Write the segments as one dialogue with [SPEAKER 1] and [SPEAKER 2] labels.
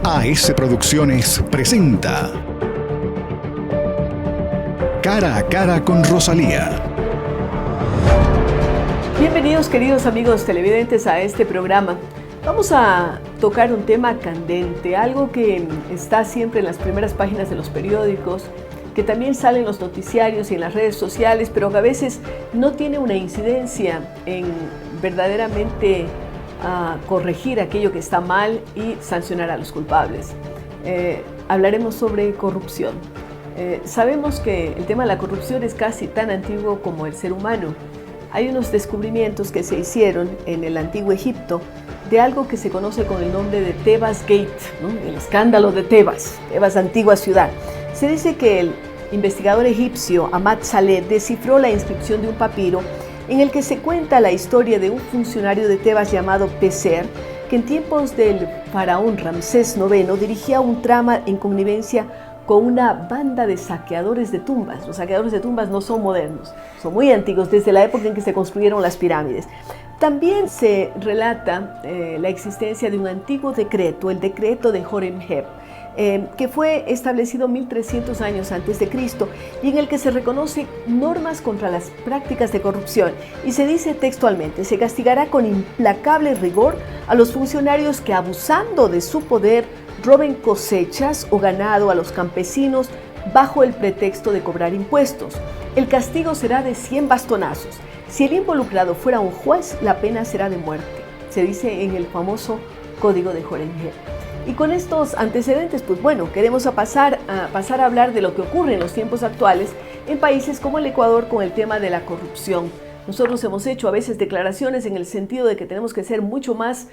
[SPEAKER 1] AS Producciones presenta Cara a Cara con Rosalía.
[SPEAKER 2] Bienvenidos, queridos amigos televidentes, a este programa. Vamos a tocar un tema candente, algo que está siempre en las primeras páginas de los periódicos, que también sale en los noticiarios y en las redes sociales, pero que a veces no tiene una incidencia en verdaderamente corregir aquello que está mal y sancionar a los culpables. Hablaremos sobre corrupción. Sabemos que el tema de la corrupción es casi tan antiguo como el ser humano. Hay unos descubrimientos que se hicieron en el antiguo Egipto de algo que se conoce con el nombre de Tebas Gate, ¿no? El escándalo de Tebas, antigua ciudad. Se dice que el investigador egipcio Ahmad Saleh descifró la inscripción de un papiro en el que se cuenta la historia de un funcionario de Tebas llamado Peser, que en tiempos del faraón Ramsés IX dirigía un trama en connivencia con una banda de saqueadores de tumbas. Los saqueadores de tumbas no son modernos, son muy antiguos, desde la época en que se construyeron las pirámides. También se relata la existencia de un antiguo decreto, el decreto de Horemheb, que fue establecido 1300 años antes de Cristo y en el que se reconocen normas contra las prácticas de corrupción y se dice textualmente: se castigará con implacable rigor a los funcionarios que, abusando de su poder, roben cosechas o ganado a los campesinos bajo el pretexto de cobrar impuestos. El castigo será de 100 bastonazos. Si el involucrado fuera un juez, la pena será de muerte. Se dice en el famoso Código de Horemheb. Y con estos antecedentes, pues bueno, queremos pasar a hablar de lo que ocurre en los tiempos actuales en países como el Ecuador con el tema de la corrupción. Nosotros hemos hecho a veces declaraciones en el sentido de que tenemos que ser mucho más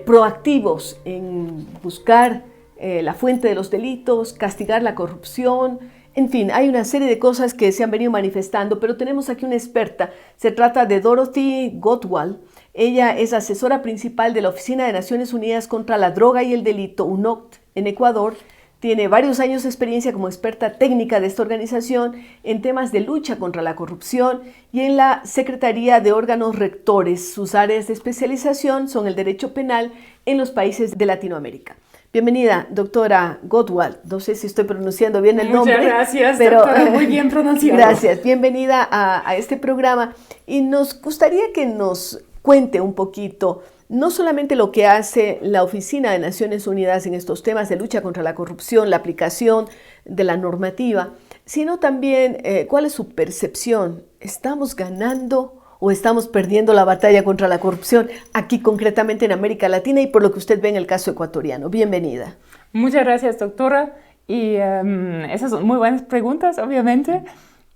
[SPEAKER 2] proactivos en buscar la fuente de los delitos, castigar la corrupción. En fin, hay una serie de cosas que se han venido manifestando, pero tenemos aquí una experta. Se trata de Dorothy Gottwald. Ella es asesora principal de la Oficina de Naciones Unidas contra la Droga y el Delito, UNOCT, en Ecuador. Tiene varios años de experiencia como experta técnica de esta organización en temas de lucha contra la corrupción y en la Secretaría de Órganos Rectores. Sus áreas de especialización son el derecho penal en los países de Latinoamérica. Bienvenida, doctora Gottwald. No sé si estoy pronunciando bien el nombre.
[SPEAKER 3] Muchas gracias,
[SPEAKER 2] pero,
[SPEAKER 3] doctora, muy bien pronunciado.
[SPEAKER 2] Gracias, bienvenida a este programa. Y nos gustaría que nos cuente un poquito, no solamente lo que hace la Oficina de Naciones Unidas en estos temas de lucha contra la corrupción, la aplicación de la normativa, sino también cuál es su percepción. ¿Estamos ganando o estamos perdiendo la batalla contra la corrupción aquí concretamente en América Latina y por lo que usted ve en el caso ecuatoriano? Bienvenida.
[SPEAKER 3] Muchas gracias, doctora. Y esas son muy buenas preguntas, obviamente.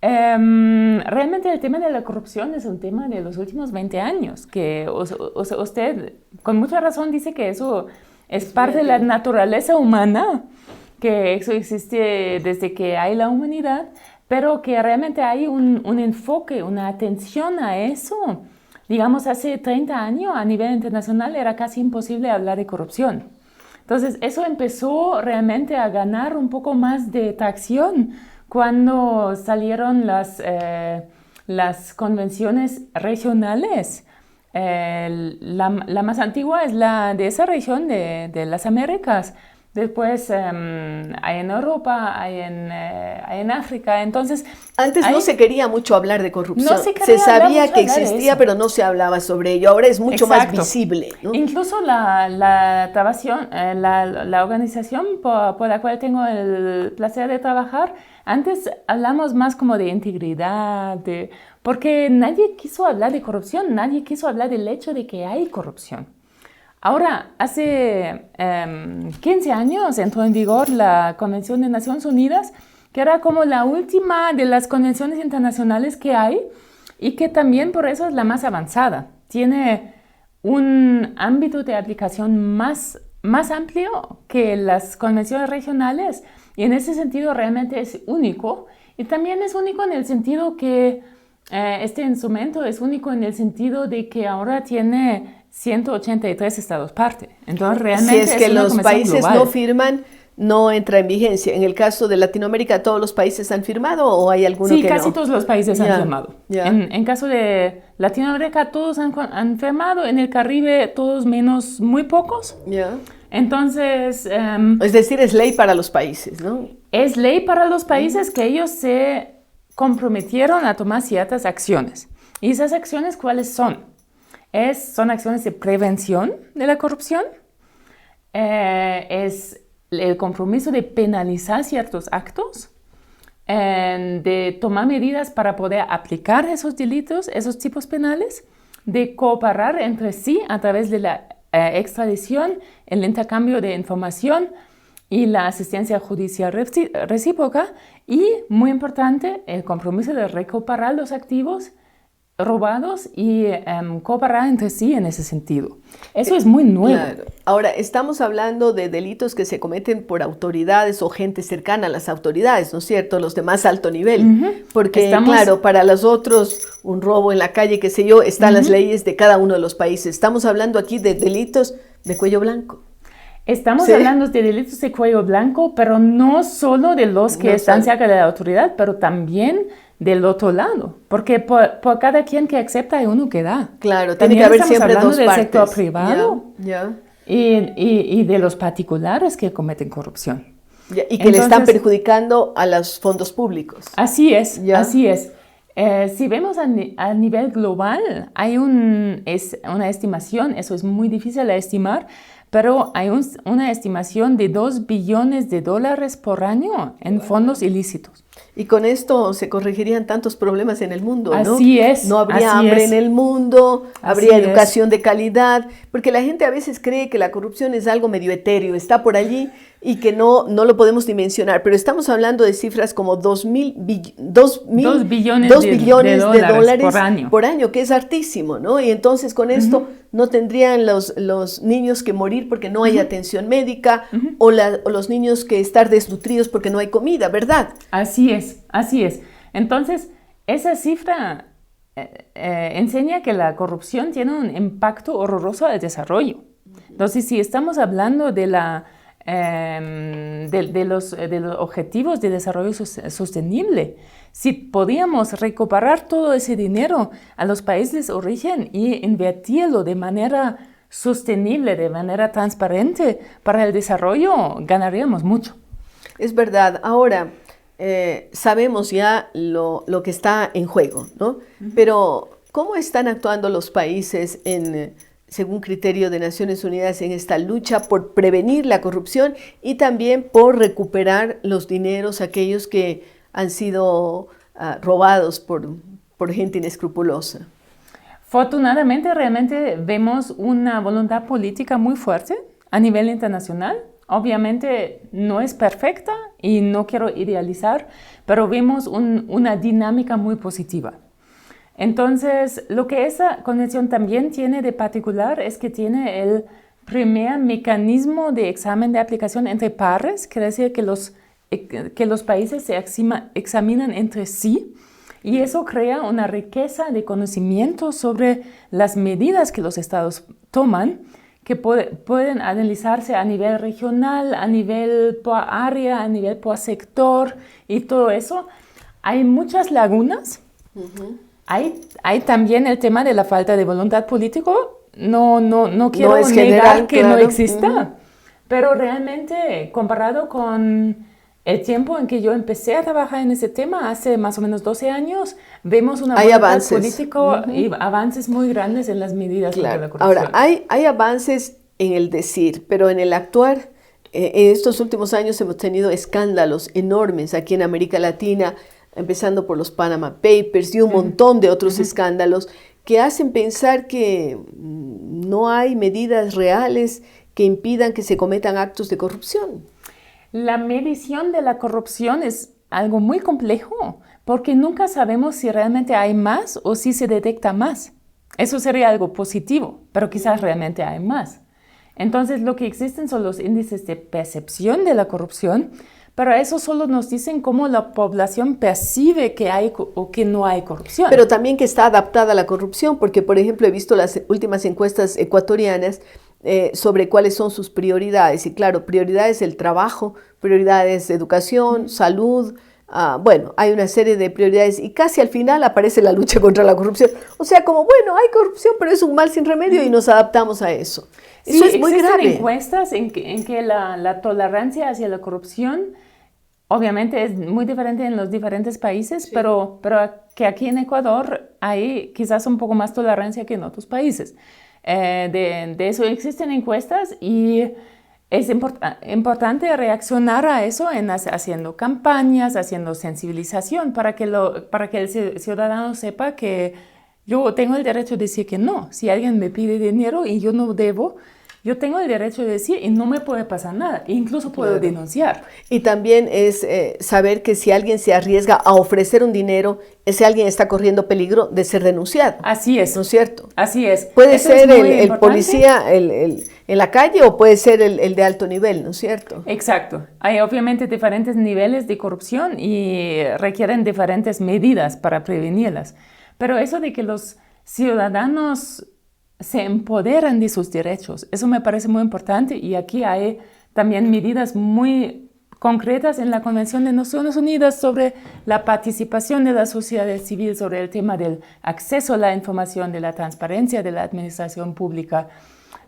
[SPEAKER 3] Realmente el tema de la corrupción es un tema de los últimos 20 años, que usted con mucha razón dice que eso es parte de la naturaleza humana, que eso existe desde que hay la humanidad, pero que realmente hay un enfoque, una atención a eso. Digamos, hace 30 años a nivel internacional era casi imposible hablar de corrupción. Entonces, eso empezó realmente a ganar un poco más de tracción cuando salieron las convenciones regionales. La más antigua es la de esa región de las Américas. Después hay en Europa, hay en África. Entonces,
[SPEAKER 2] antes no se quería mucho hablar de corrupción.
[SPEAKER 3] No
[SPEAKER 2] se sabía que existía, pero no se hablaba sobre ello. Ahora es mucho más visible, ¿no?
[SPEAKER 3] Incluso la organización por la cual tengo el placer de trabajar, antes hablamos más como de integridad, porque nadie quiso hablar de corrupción, nadie quiso hablar del hecho de que hay corrupción. Ahora, hace 15 años entró en vigor la Convención de Naciones Unidas, que era como la última de las convenciones internacionales que hay y que también por eso es la más avanzada. Tiene un ámbito de aplicación más amplio que las convenciones regionales y en ese sentido realmente es único. Y también es único en el sentido que este instrumento es único en el sentido de que ahora tiene 183 estados parte. Entonces realmente
[SPEAKER 2] si es que los países global. No firman, no entra en vigencia. En el caso de Latinoamérica, ¿todos los países han firmado o hay alguno que no?
[SPEAKER 3] Sí, casi todos los países han firmado.
[SPEAKER 2] Ya.
[SPEAKER 3] En caso de Latinoamérica, todos han firmado. En el Caribe, todos menos muy pocos.
[SPEAKER 2] Ya.
[SPEAKER 3] Entonces...
[SPEAKER 2] es decir, es ley para los países, ¿no?
[SPEAKER 3] Es ley para los países que ellos se comprometieron a tomar ciertas acciones. ¿Y esas acciones cuáles son? Son acciones de prevención de la corrupción. Es el compromiso de penalizar ciertos actos, de tomar medidas para poder aplicar esos delitos, esos tipos penales, de cooperar entre sí a través de la extradición, el intercambio de información y la asistencia judicial recíproca y, muy importante, el compromiso de recuperar los activos robados y cooperar entre sí en ese sentido. Eso es muy nuevo.
[SPEAKER 2] Claro. Ahora, estamos hablando de delitos que se cometen por autoridades o gente cercana a las autoridades, ¿no es cierto? Los de más alto nivel. Porque, claro, para los otros, un robo en la calle, qué sé yo, están las leyes de cada uno de los países. Estamos hablando aquí de delitos de cuello blanco.
[SPEAKER 3] Estamos hablando de delitos de cuello blanco, pero no solo de los que están cerca de la autoridad, pero también del otro lado, porque por cada quien que acepta hay uno que da.
[SPEAKER 2] Claro, tiene que haber siempre dos partes.
[SPEAKER 3] Del sector privado
[SPEAKER 2] Ya.
[SPEAKER 3] Y de los particulares que cometen corrupción.
[SPEAKER 2] Ya, y que le están perjudicando a los fondos públicos.
[SPEAKER 3] Así es, así es. Si vemos a nivel global, hay una estimación, eso es muy difícil de estimar, pero hay una estimación de $2 billones por año en fondos ilícitos.
[SPEAKER 2] Y con esto se corregirían tantos problemas en el mundo, ¿no?
[SPEAKER 3] Así es.
[SPEAKER 2] No habría hambre en el mundo, habría educación de calidad, porque la gente a veces cree que la corrupción es algo medio etéreo, está por allí y que no lo podemos dimensionar, pero estamos hablando de cifras como 2 billones de dólares por año, que es hartísimo, ¿no? Y entonces con esto no tendrían los niños que morir porque no hay atención médica o los niños que estar desnutridos porque no hay comida, ¿verdad?
[SPEAKER 3] Así es, así es. Entonces, esa cifra enseña que la corrupción tiene un impacto horroroso al desarrollo. Entonces, si estamos hablando de los objetivos de desarrollo sostenible, si podíamos recuperar todo ese dinero a los países de origen y invertirlo de manera sostenible, de manera transparente para el desarrollo, ganaríamos mucho.
[SPEAKER 2] Es verdad. Ahora, sabemos ya lo que está en juego, ¿no? Pero, ¿cómo están actuando los países según criterio de Naciones Unidas en esta lucha por prevenir la corrupción y también por recuperar los dineros, aquellos que han sido robados por gente inescrupulosa?
[SPEAKER 3] Afortunadamente, realmente vemos una voluntad política muy fuerte a nivel internacional. Obviamente no es perfecta y no quiero idealizar, pero vemos una dinámica muy positiva. Entonces, lo que esa convención también tiene de particular es que tiene el primer mecanismo de examen de aplicación entre pares, quiere decir que los países se examinan entre sí y eso crea una riqueza de conocimiento sobre las medidas que los estados toman que pueden analizarse a nivel regional, a nivel por área, a nivel por sector y todo eso. Hay muchas lagunas. Hay también el tema de la falta de voluntad política. No quiero negar general, que no exista, pero realmente comparado con el tiempo en que yo empecé a trabajar en ese tema, hace más o menos 12 años, vemos una voluntad política y avances muy grandes en las medidas contra la corrupción.
[SPEAKER 2] Ahora, hay avances en el decir, pero en el actuar, en estos últimos años hemos tenido escándalos enormes aquí en América Latina, empezando por los Panama Papers y un montón de otros escándalos que hacen pensar que no hay medidas reales que impidan que se cometan actos de corrupción.
[SPEAKER 3] La medición de la corrupción es algo muy complejo porque nunca sabemos si realmente hay más o si se detecta más. Eso sería algo positivo, pero quizás realmente hay más. Entonces, lo que existen son los índices de percepción de la corrupción, pero eso solo nos dicen cómo la población percibe que hay o que no hay corrupción.
[SPEAKER 2] Pero también que está adaptada a la corrupción, porque, por ejemplo, he visto las últimas encuestas ecuatorianas sobre cuáles son sus prioridades. Y claro, prioridades del trabajo, prioridades de educación, salud. Bueno, hay una serie de prioridades y casi al final aparece la lucha contra la corrupción. O sea, como bueno, hay corrupción, pero es un mal sin remedio y nos adaptamos a eso. Eso es muy grave.
[SPEAKER 3] Existen encuestas en que la tolerancia hacia la corrupción obviamente es muy diferente en los diferentes países, sí. pero que aquí en Ecuador hay quizás un poco más tolerancia que en otros países. De eso existen encuestas y es importante reaccionar a eso haciendo campañas, haciendo sensibilización para que el ciudadano sepa que yo tengo el derecho de decir que no. Si alguien me pide dinero y yo no debo, yo tengo el derecho de decir y no me puede pasar nada, incluso puedo denunciar.
[SPEAKER 2] Y también es saber que si alguien se arriesga a ofrecer un dinero, ese alguien está corriendo peligro de ser denunciado.
[SPEAKER 3] Así es.
[SPEAKER 2] ¿No es cierto?
[SPEAKER 3] Así es.
[SPEAKER 2] Puede ser el policía en la calle o puede ser el de alto nivel, ¿no es cierto?
[SPEAKER 3] Exacto. Hay obviamente diferentes niveles de corrupción y requieren diferentes medidas para prevenirlas. Pero eso de que los ciudadanos se empoderan de sus derechos, eso me parece muy importante y aquí hay también medidas muy concretas en la Convención de Naciones Unidas sobre la participación de la sociedad civil, sobre el tema del acceso a la información, de la transparencia de la administración pública,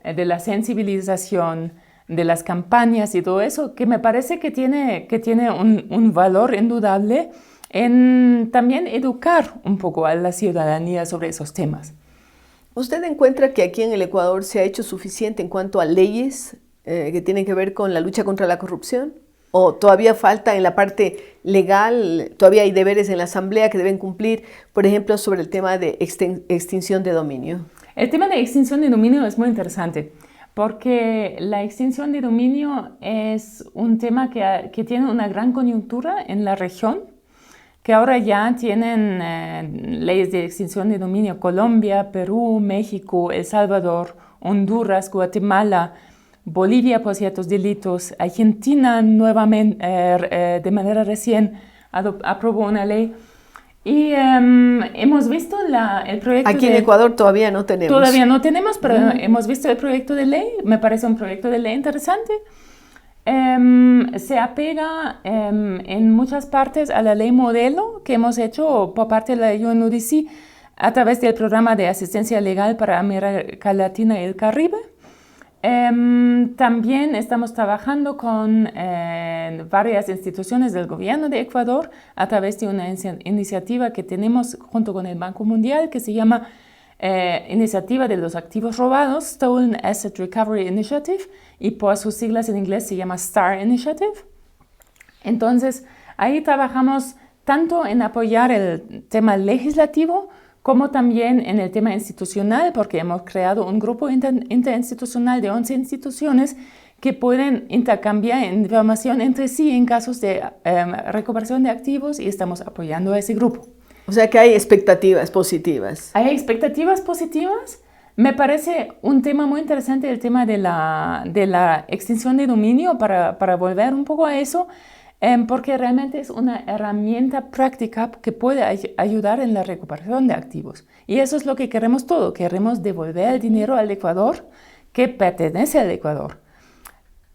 [SPEAKER 3] de la sensibilización, de las campañas y todo eso, que me parece que tiene un valor indudable en también educar un poco a la ciudadanía sobre esos temas.
[SPEAKER 2] ¿Usted encuentra que aquí en el Ecuador se ha hecho suficiente en cuanto a leyes que tienen que ver con la lucha contra la corrupción? ¿O todavía falta en la parte legal, todavía hay deberes en la Asamblea que deben cumplir, por ejemplo, sobre el tema de extinción de dominio?
[SPEAKER 3] El tema de extinción de dominio es muy interesante, porque la extinción de dominio es un tema que tiene una gran coyuntura en la región, que ahora ya tienen leyes de extinción de dominio Colombia, Perú, México, El Salvador, Honduras, Guatemala, Bolivia por ciertos delitos, Argentina nuevamente, de manera recién aprobó una ley. Y hemos visto el proyecto
[SPEAKER 2] Aquí en Ecuador todavía no tenemos.
[SPEAKER 3] Todavía no tenemos, pero hemos visto el proyecto de ley. Me parece un proyecto de ley interesante. Se apega en muchas partes a la ley modelo que hemos hecho por parte de la UNODC a través del programa de asistencia legal para América Latina y el Caribe. También estamos trabajando con varias instituciones del gobierno de Ecuador a través de una iniciativa que tenemos junto con el Banco Mundial que se llama Iniciativa de los Activos Robados, Stolen Asset Recovery Initiative, y por sus siglas en inglés se llama STAR Initiative. Entonces, ahí trabajamos tanto en apoyar el tema legislativo como también en el tema institucional, porque hemos creado un grupo interinstitucional de 11 instituciones que pueden intercambiar información entre sí en casos de recuperación de activos y estamos apoyando a ese grupo.
[SPEAKER 2] O sea que hay expectativas positivas.
[SPEAKER 3] Hay expectativas positivas. Me parece un tema muy interesante el tema de la extinción de dominio para volver un poco a eso, porque realmente es una herramienta práctica que puede ayudar en la recuperación de activos. Y eso es lo que queremos todo. Queremos devolver el dinero al Ecuador que pertenece al Ecuador.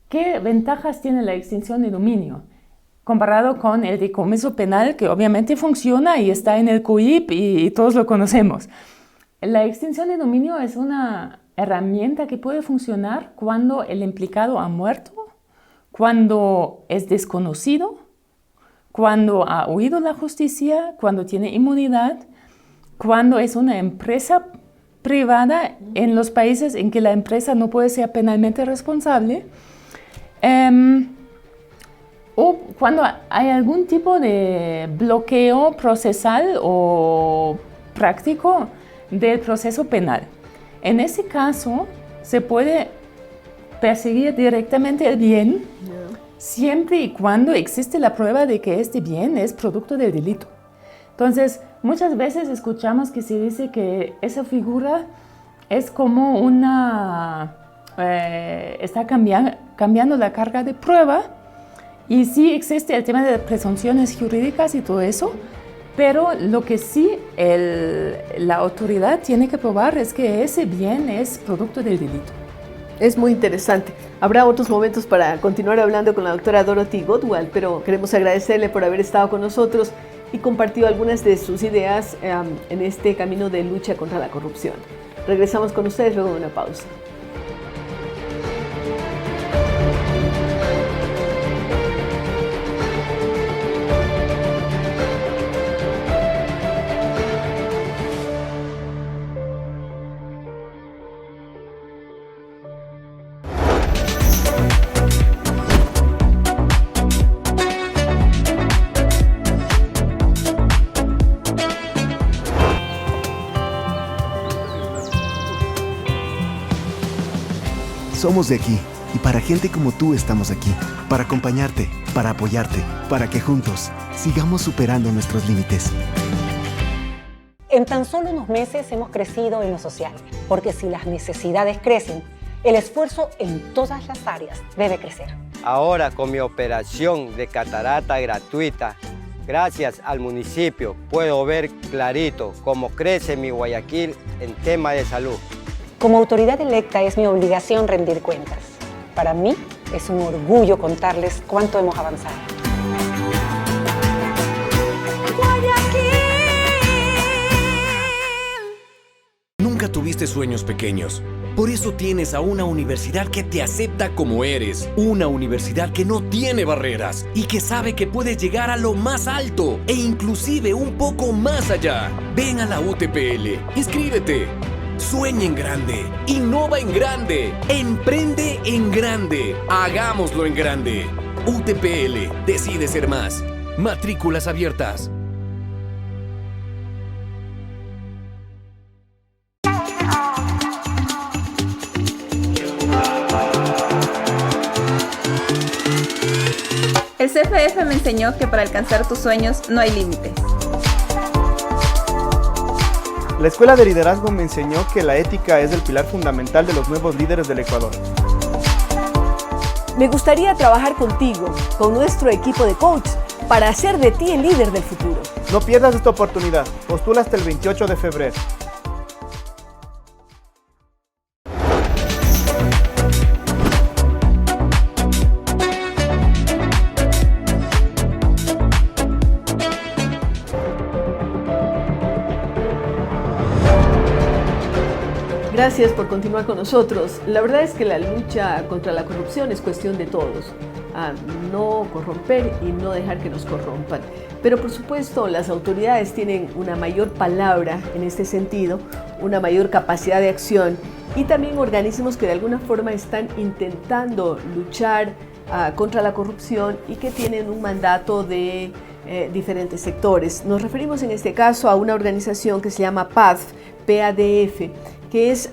[SPEAKER 3] ¿Qué ventajas tiene la extinción de dominio? Comparado con el decomiso penal, que obviamente funciona y está en el COIP y todos lo conocemos. La extinción de dominio es una herramienta que puede funcionar cuando el implicado ha muerto, cuando es desconocido, cuando ha huido la justicia, cuando tiene inmunidad, cuando es una empresa privada en los países en que la empresa no puede ser penalmente responsable, o cuando hay algún tipo de bloqueo procesal o práctico del proceso penal. En ese caso, se puede perseguir directamente el bien, siempre y cuando existe la prueba de que este bien es producto del delito. Entonces, muchas veces escuchamos que se dice que esa figura es como está cambiando la carga de prueba. Y sí existe el tema de presunciones jurídicas y todo eso, pero lo que sí la autoridad tiene que probar es que ese bien es producto del delito.
[SPEAKER 2] Es muy interesante. Habrá otros momentos para continuar hablando con la doctora Dorothy Gottwald, pero queremos agradecerle por haber estado con nosotros y compartido algunas de sus ideas en este camino de lucha contra la corrupción. Regresamos con ustedes luego de una pausa.
[SPEAKER 4] Somos de aquí y para gente como tú estamos aquí, para acompañarte, para apoyarte, para que juntos sigamos superando nuestros límites.
[SPEAKER 5] En tan solo unos meses hemos crecido en lo social, porque si las necesidades crecen, el esfuerzo en todas las áreas debe crecer.
[SPEAKER 6] Ahora con mi operación de catarata gratuita, gracias al municipio puedo ver clarito cómo crece mi Guayaquil en tema de salud.
[SPEAKER 5] Como autoridad electa es mi obligación rendir cuentas. Para mí es un orgullo contarles cuánto hemos avanzado.
[SPEAKER 7] Nunca tuviste sueños pequeños. Por eso tienes a una universidad que te acepta como eres. Una universidad que no tiene barreras y que sabe que puedes llegar a lo más alto e inclusive un poco más allá. Ven a la UTPL, inscríbete. Sueña en grande, innova en grande, emprende en grande, hagámoslo en grande. UTPL, decide ser más. Matrículas abiertas.
[SPEAKER 8] El CFF me enseñó que para alcanzar tus sueños no hay límites.
[SPEAKER 9] La Escuela de Liderazgo me enseñó que la ética es el pilar fundamental de los nuevos líderes del Ecuador.
[SPEAKER 2] Me gustaría trabajar contigo, con nuestro equipo de coach, para hacer de ti el líder del futuro.
[SPEAKER 9] No pierdas esta oportunidad. Postula hasta el 28 de febrero.
[SPEAKER 2] Gracias por continuar con nosotros. La verdad es que la lucha contra la corrupción es cuestión de todos. No corromper y no dejar que nos corrompan. Pero por supuesto las autoridades tienen una mayor palabra en este sentido, una mayor capacidad de acción y también organismos que de alguna forma están intentando luchar contra la corrupción y que tienen un mandato de diferentes sectores. Nos referimos en este caso a una organización que se llama PADF, PADF, que es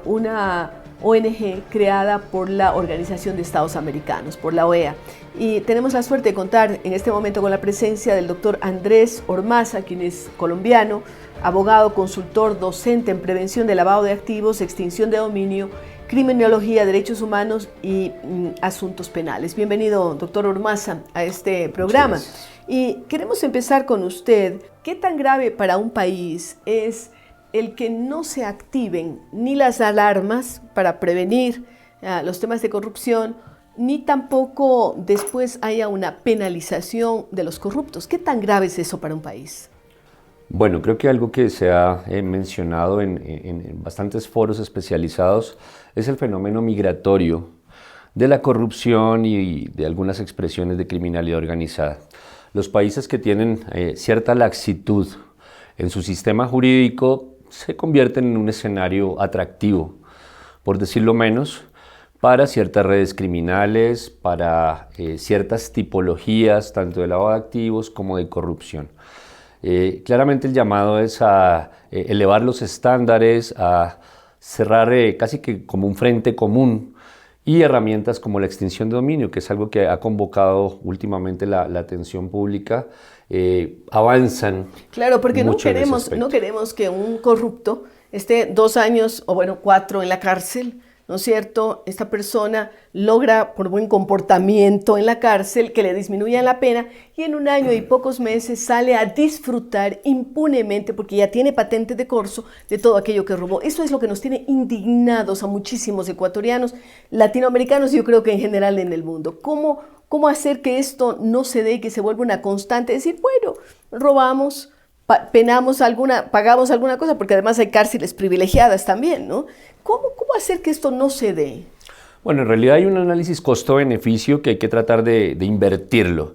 [SPEAKER 2] una ONG creada por la Organización de Estados Americanos, por la OEA. Y tenemos la suerte de contar en este momento con la presencia del doctor Andrés Ormaza, quien es colombiano, abogado, consultor, docente en prevención de lavado de activos, extinción de dominio, criminología, derechos humanos y asuntos penales. Bienvenido, doctor Ormaza, a este programa. Y queremos empezar con usted. ¿Qué tan grave para un país es el que no se activen ni las alarmas para prevenir los temas de corrupción, ni tampoco después haya una penalización de los corruptos? ¿Qué tan grave es eso para un país?
[SPEAKER 10] Bueno, creo que algo que se ha mencionado en bastantes foros especializados es el fenómeno migratorio de la corrupción y de algunas expresiones de criminalidad organizada. Los países que tienen cierta laxitud en su sistema jurídico se convierten en un escenario atractivo, por decirlo menos, para ciertas redes criminales, para ciertas tipologías, tanto de lavado de activos como de corrupción. Claramente el llamado es a elevar los estándares, a cerrar casi que como un frente común y herramientas como la extinción de dominio, que es algo que ha convocado últimamente la atención pública. Avanzan.
[SPEAKER 2] Claro, porque no queremos que un corrupto esté 2 años o 4 en la cárcel ¿no es cierto? Esta persona logra, por buen comportamiento en la cárcel, que le disminuyan la pena y en 1 año y pocos meses sale a disfrutar impunemente, porque ya tiene patente de corso, de todo aquello que robó. Eso es lo que nos tiene indignados a muchísimos ecuatorianos, latinoamericanos y yo creo que en general en el mundo. ¿Cómo hacer que esto no se dé y que se vuelva una constante? Decir, bueno, robamos, pagamos alguna cosa, porque además hay cárceles privilegiadas también, ¿no? ¿Cómo hacer que esto no se dé?
[SPEAKER 10] Bueno, en realidad hay un análisis costo-beneficio que hay que tratar de invertirlo.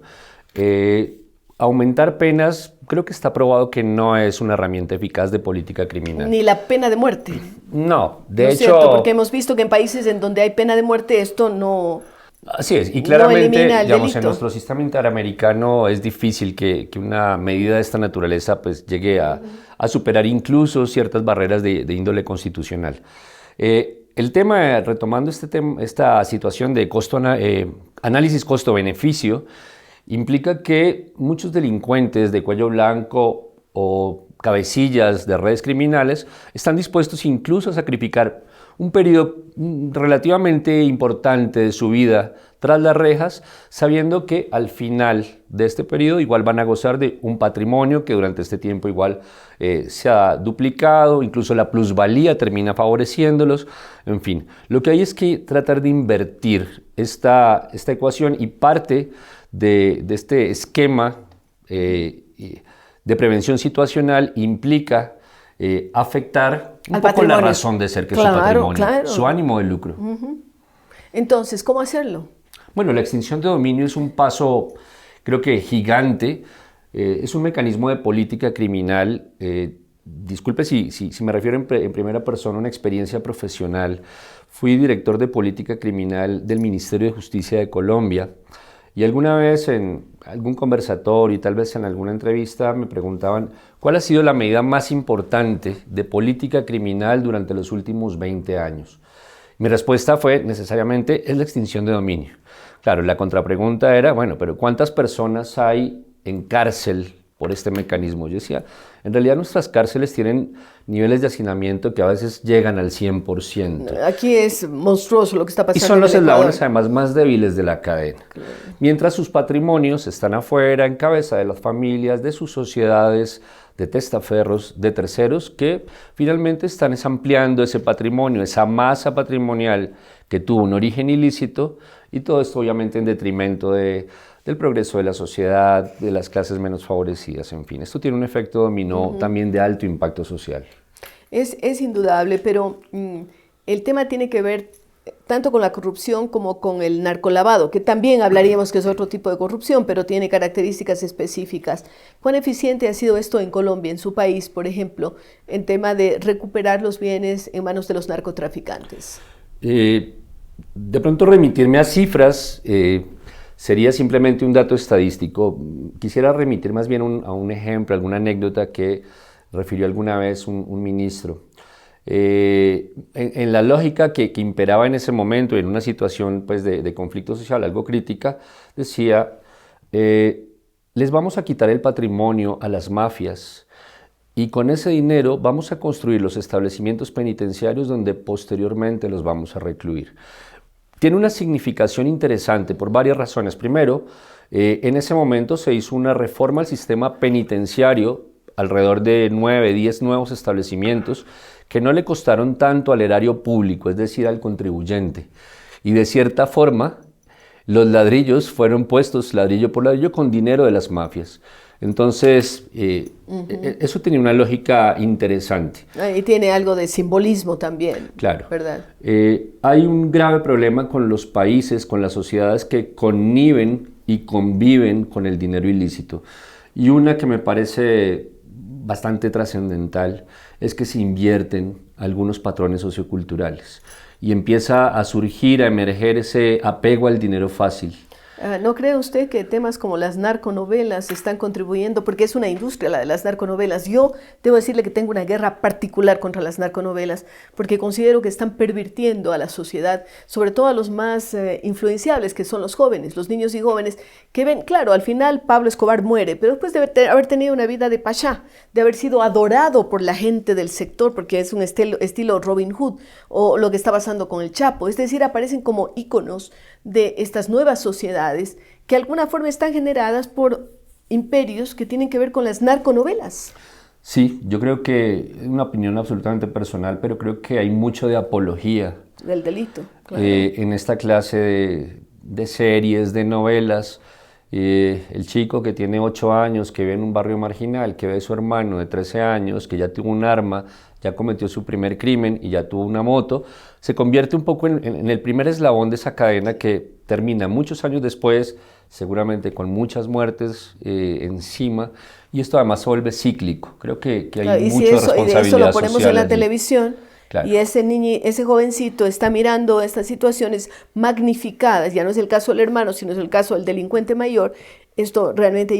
[SPEAKER 10] Aumentar penas, creo que está probado que no es una herramienta eficaz de política criminal.
[SPEAKER 2] Ni la pena de muerte.
[SPEAKER 10] No, de
[SPEAKER 2] ¿No
[SPEAKER 10] hecho...
[SPEAKER 2] es cierto? Porque hemos visto que en países en donde hay pena de muerte esto no...
[SPEAKER 10] Así es, y claramente,
[SPEAKER 2] no
[SPEAKER 10] digamos, en nuestro sistema interamericano es difícil que una medida de esta naturaleza pues llegue a superar incluso ciertas barreras de índole constitucional. El tema, retomando esta situación de análisis costo-beneficio, implica que muchos delincuentes de cuello blanco o cabecillas de redes criminales están dispuestos incluso a sacrificar un periodo relativamente importante de su vida tras las rejas, sabiendo que al final de este periodo igual van a gozar de un patrimonio que durante este tiempo igual se ha duplicado, incluso la plusvalía termina favoreciéndolos, en fin. Lo que hay es que tratar de invertir esta ecuación y parte de este esquema de prevención situacional implica afectar un poco la razón de ser que es su patrimonio, su ánimo de lucro.
[SPEAKER 2] Entonces, ¿cómo hacerlo?
[SPEAKER 10] Bueno, la extinción de dominio es un paso, creo que gigante, es un mecanismo de política criminal. Disculpe si me refiero en primera persona a una experiencia profesional. Fui director de política criminal del Ministerio de Justicia de Colombia y alguna vez en algún conversatorio y tal vez en alguna entrevista me preguntaban ¿cuál ha sido la medida más importante de política criminal durante los últimos 20 años? Mi respuesta fue necesariamente es la extinción de dominio. Claro, la contrapregunta era, bueno, pero ¿cuántas personas hay en cárcel por este mecanismo? Yo decía, en realidad nuestras cárceles tienen niveles de hacinamiento que a veces llegan al 100%.
[SPEAKER 2] Aquí es monstruoso lo que está pasando.
[SPEAKER 10] Y son los eslabones además más débiles de la cadena. Claro. Mientras sus patrimonios están afuera, en cabeza de las familias, de sus sociedades, de testaferros, de terceros, que finalmente están ampliando ese patrimonio, esa masa patrimonial que tuvo un origen ilícito, y todo esto obviamente en detrimento del progreso de la sociedad, de las clases menos favorecidas, en fin. Esto tiene un efecto dominó también de alto impacto social.
[SPEAKER 2] Es indudable, pero el tema tiene que ver tanto con la corrupción como con el narcolavado, que también hablaríamos que es otro tipo de corrupción, pero tiene características específicas. ¿Cuán eficiente ha sido esto en Colombia, en su país, por ejemplo, en tema de recuperar los bienes en manos de los narcotraficantes?
[SPEAKER 10] De pronto remitirme a cifras sería simplemente un dato estadístico. Quisiera remitir más bien a un ejemplo, alguna anécdota que refirió alguna vez un ministro. En la lógica que imperaba en ese momento, en una situación pues, de conflicto social algo crítica, decía, les vamos a quitar el patrimonio a las mafias y con ese dinero vamos a construir los establecimientos penitenciarios donde posteriormente los vamos a recluir. Tiene una significación interesante por varias razones. Primero, en ese momento se hizo una reforma al sistema penitenciario, alrededor de 9, 10 nuevos establecimientos que no le costaron tanto al erario público, es decir, al contribuyente. Y de cierta forma, los ladrillos fueron puestos ladrillo por ladrillo con dinero de las mafias. Entonces, eso tenía una lógica interesante.
[SPEAKER 2] Y tiene algo de simbolismo también.
[SPEAKER 10] Claro.
[SPEAKER 2] ¿Verdad?
[SPEAKER 10] Hay un grave problema con los países, con las sociedades que conniven y conviven con el dinero ilícito. Y una que me parece bastante trascendental es que se invierten algunos patrones socioculturales y empieza a surgir, a emerger ese apego al dinero fácil.
[SPEAKER 2] ¿No cree usted que temas como las narconovelas están contribuyendo? Porque es una industria la de las narconovelas. Yo debo decirle que tengo una guerra particular contra las narconovelas, porque considero que están pervirtiendo a la sociedad, sobre todo a los más influenciables, que son los jóvenes, los niños y jóvenes, que ven, claro, al final Pablo Escobar muere, pero después de haber tenido una vida de pachá, de haber sido adorado por la gente del sector, porque es un estilo Robin Hood, o lo que está pasando con el Chapo. Es decir, aparecen como íconos de estas nuevas sociedades que de alguna forma están generadas por imperios que tienen que ver con las narconovelas.
[SPEAKER 10] Sí, yo creo que es una opinión absolutamente personal, pero creo que hay mucho de apología
[SPEAKER 2] del delito, claro.
[SPEAKER 10] En esta clase de series, de novelas. El chico que tiene 8 años, que vive en un barrio marginal, que ve a su hermano de 13 años, que ya tuvo un arma, ya cometió su primer crimen y ya tuvo una moto, se convierte un poco en el primer eslabón de esa cadena que termina muchos años después, seguramente con muchas muertes encima, y esto además se vuelve cíclico. Creo que hay
[SPEAKER 2] claro,
[SPEAKER 10] mucha responsabilidad
[SPEAKER 2] y de eso lo ponemos
[SPEAKER 10] social
[SPEAKER 2] en la
[SPEAKER 10] allí.
[SPEAKER 2] televisión.
[SPEAKER 10] Claro.
[SPEAKER 2] Y ese jovencito está mirando estas situaciones magnificadas, ya no es el caso del hermano, sino es el caso del delincuente mayor. Esto realmente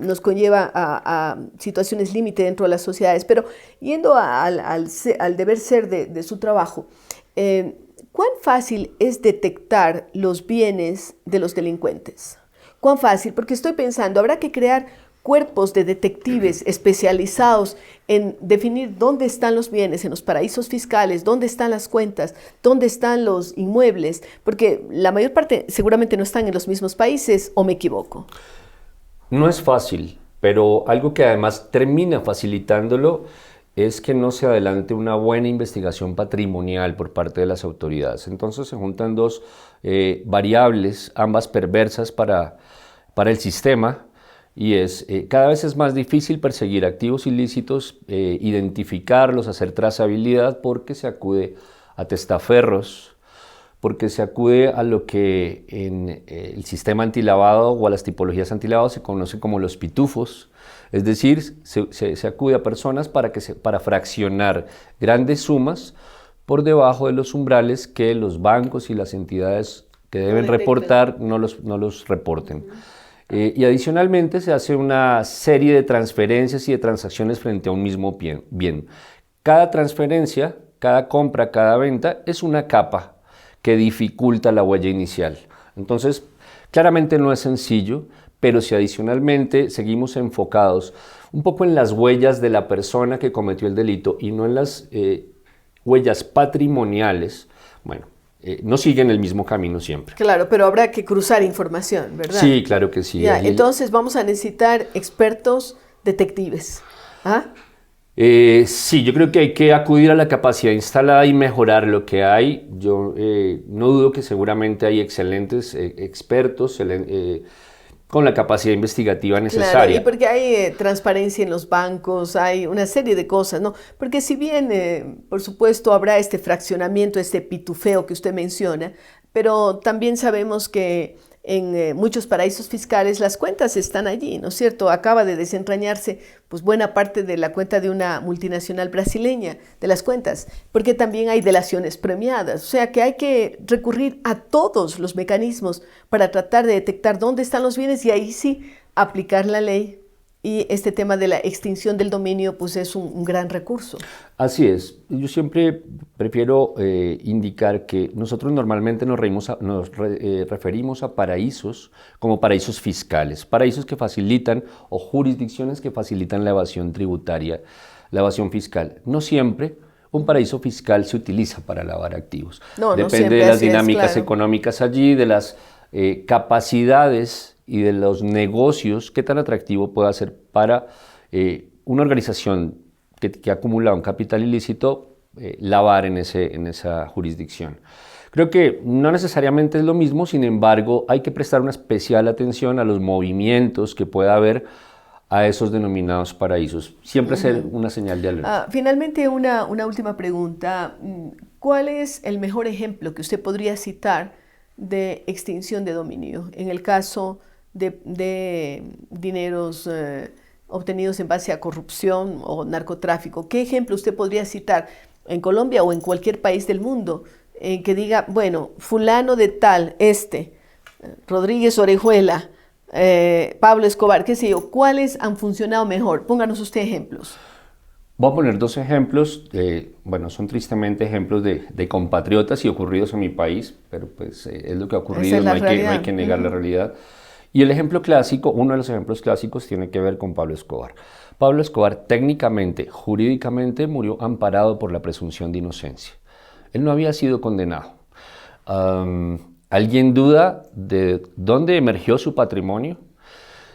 [SPEAKER 2] nos conlleva a situaciones límite dentro de las sociedades. Pero yendo al deber ser de su trabajo, ¿cuán fácil es detectar los bienes de los delincuentes? ¿Cuán fácil? Porque estoy pensando, habrá que crear cuerpos de detectives especializados en definir dónde están los bienes, en los paraísos fiscales, dónde están las cuentas, dónde están los inmuebles, porque la mayor parte seguramente no están en los mismos países, ¿o me equivoco?
[SPEAKER 10] No es fácil, pero algo que además termina facilitándolo es que no se adelante una buena investigación patrimonial por parte de las autoridades. Entonces se juntan dos variables, ambas perversas para el sistema, y cada vez es más difícil perseguir activos ilícitos, identificarlos, hacer trazabilidad, porque se acude a testaferros, porque se acude a lo que en el sistema antilavado o a las tipologías antilavado se conoce como los pitufos. Es decir, se acude a personas para fraccionar grandes sumas por debajo de los umbrales que los bancos y las entidades que deben reportar no los reporten. Y adicionalmente se hace una serie de transferencias y de transacciones frente a un mismo bien. Cada transferencia, cada compra, cada venta es una capa que dificulta la huella inicial. Entonces, claramente no es sencillo, pero si adicionalmente seguimos enfocados un poco en las huellas de la persona que cometió el delito y no en las huellas patrimoniales, bueno, no siguen el mismo camino siempre.
[SPEAKER 2] Claro, pero habrá que cruzar información, ¿verdad?
[SPEAKER 10] Sí, claro que sí.
[SPEAKER 2] Ya, entonces vamos a necesitar expertos detectives. ¿Ah?
[SPEAKER 10] Sí, yo creo que hay que acudir a la capacidad instalada y mejorar lo que hay. Yo no dudo que seguramente hay excelentes expertos con la capacidad investigativa necesaria.
[SPEAKER 2] Claro, y porque hay transparencia en los bancos, hay una serie de cosas, ¿no? Porque si bien, por supuesto, habrá este fraccionamiento, este pitufeo que usted menciona, pero también sabemos que en muchos paraísos fiscales las cuentas están allí, ¿no es cierto? Acaba de desentrañarse pues buena parte de la cuenta de una multinacional brasileña, de las cuentas, porque también hay delaciones premiadas, o sea que hay que recurrir a todos los mecanismos para tratar de detectar dónde están los bienes y ahí sí aplicar la ley. Y este tema de la extinción del dominio pues es un gran recurso.
[SPEAKER 10] Así es. Yo siempre prefiero indicar que nosotros normalmente nos referimos a paraísos como paraísos fiscales, paraísos que facilitan o jurisdicciones que facilitan la evasión tributaria, la evasión fiscal. No siempre un paraíso fiscal se utiliza para lavar activos. Depende de las dinámicas económicas allí, de las capacidades y de los negocios, qué tan atractivo puede ser para una organización que ha acumulado un capital ilícito lavar en esa jurisdicción. Creo que no necesariamente es lo mismo, sin embargo, hay que prestar una especial atención a los movimientos que pueda haber a esos denominados paraísos. Siempre ser una señal de alerta.
[SPEAKER 2] Finalmente, una última pregunta. ¿Cuál es el mejor ejemplo que usted podría citar de extinción de dominio en el caso de dineros obtenidos en base a corrupción o narcotráfico? ¿Qué ejemplo usted podría citar en Colombia o en cualquier país del mundo que diga, bueno, fulano de tal, Rodríguez Orejuela, Pablo Escobar, qué sé yo, ¿cuáles han funcionado mejor? Pónganos usted ejemplos.
[SPEAKER 10] Voy a poner dos ejemplos, son tristemente ejemplos de compatriotas y ocurridos en mi país, pero pues es lo que ha ocurrido, no hay que negar la realidad. Y el ejemplo clásico, uno de los ejemplos clásicos tiene que ver con Pablo Escobar. Pablo Escobar técnicamente, jurídicamente, murió amparado por la presunción de inocencia. Él no había sido condenado. ¿Alguien duda de dónde emergió su patrimonio?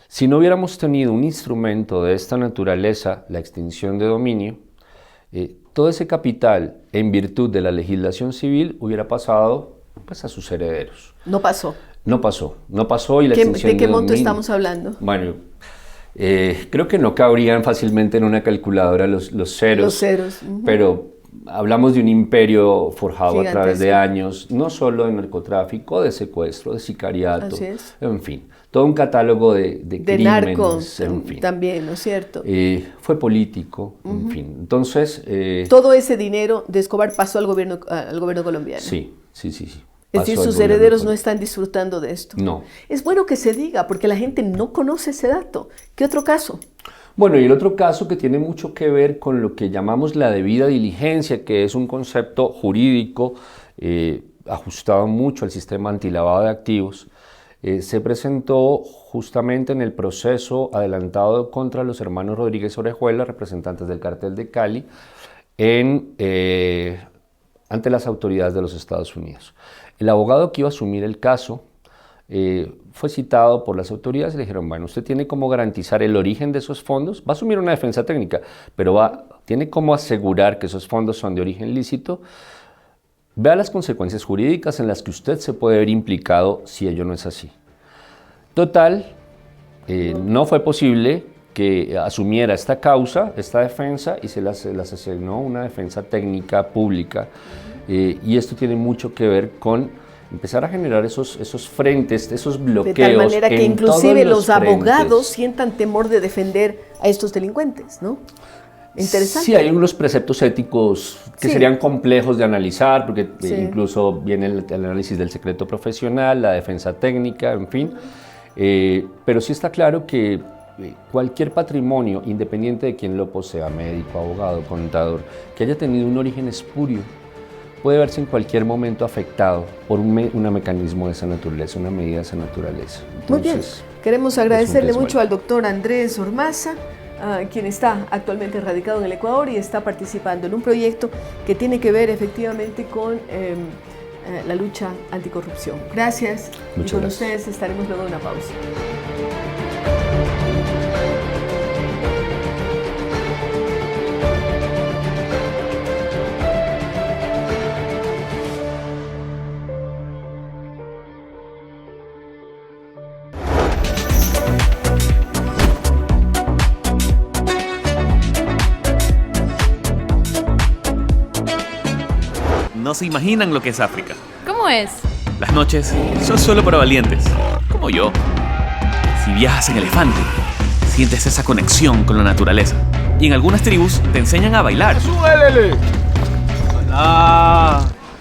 [SPEAKER 10] Si no hubiéramos tenido un instrumento de esta naturaleza, la extinción de dominio, todo ese capital, en virtud de la legislación civil, hubiera pasado pues, a sus herederos.
[SPEAKER 2] No pasó.
[SPEAKER 10] No pasó y la extinción
[SPEAKER 2] ¿De qué monto
[SPEAKER 10] dominio,
[SPEAKER 2] estamos hablando?
[SPEAKER 10] Bueno, creo que no cabrían fácilmente en una calculadora los ceros.
[SPEAKER 2] Los ceros.
[SPEAKER 10] Pero hablamos de un imperio forjado a través de años, no solo de narcotráfico, de secuestro, de sicariato, en fin, todo un catálogo de crímenes,
[SPEAKER 2] narcos,
[SPEAKER 10] en fin.
[SPEAKER 2] También, ¿no es cierto?
[SPEAKER 10] Fue político, en fin. Entonces...
[SPEAKER 2] todo ese dinero de Escobar pasó al gobierno colombiano.
[SPEAKER 10] Sí.
[SPEAKER 2] Es decir, sus herederos no están disfrutando de esto.
[SPEAKER 10] No.
[SPEAKER 2] Es bueno que se diga, porque la gente no conoce ese dato. ¿Qué otro caso?
[SPEAKER 10] Bueno, y el otro caso que tiene mucho que ver con lo que llamamos la debida diligencia, que es un concepto jurídico ajustado mucho al sistema antilavado de activos, se presentó justamente en el proceso adelantado contra los hermanos Rodríguez Orejuela, representantes del Cartel de Cali, ante las autoridades de los Estados Unidos. El abogado que iba a asumir el caso fue citado por las autoridades y le dijeron, bueno, usted tiene cómo garantizar el origen de esos fondos, va a asumir una defensa técnica, pero tiene cómo asegurar que esos fondos son de origen lícito. Vea las consecuencias jurídicas en las que usted se puede ver implicado si ello no es así. Total, no fue posible que asumiera esta causa, esta defensa, y se las asignó una defensa técnica pública. Y esto tiene mucho que ver con empezar a generar esos frentes, esos bloqueos.
[SPEAKER 2] De tal manera que inclusive los abogados sientan temor de defender a estos delincuentes, ¿no? Interesante.
[SPEAKER 10] Sí, hay unos preceptos éticos que serían complejos de analizar, porque incluso viene el análisis del secreto profesional, la defensa técnica, en fin. Pero sí está claro que cualquier patrimonio, independiente de quién lo posea, médico, abogado, contador, que haya tenido un origen espurio, puede verse en cualquier momento afectado por un mecanismo de esa naturaleza, una medida de esa naturaleza. Entonces,
[SPEAKER 2] muy bien, queremos agradecerle mucho al doctor Andrés Ormaza, quien está actualmente radicado en el Ecuador y está participando en un proyecto que tiene que ver efectivamente con la lucha anticorrupción. Gracias.
[SPEAKER 10] Muchas
[SPEAKER 2] y con
[SPEAKER 10] gracias.
[SPEAKER 2] ustedes estaremos luego de una pausa.
[SPEAKER 11] No se imaginan lo que es África.
[SPEAKER 12] ¿Cómo es?
[SPEAKER 11] Las noches son solo para valientes, como yo. Si viajas en elefante, sientes esa conexión con la naturaleza. Y en algunas tribus te enseñan a bailar.
[SPEAKER 13] ¡Súbelele!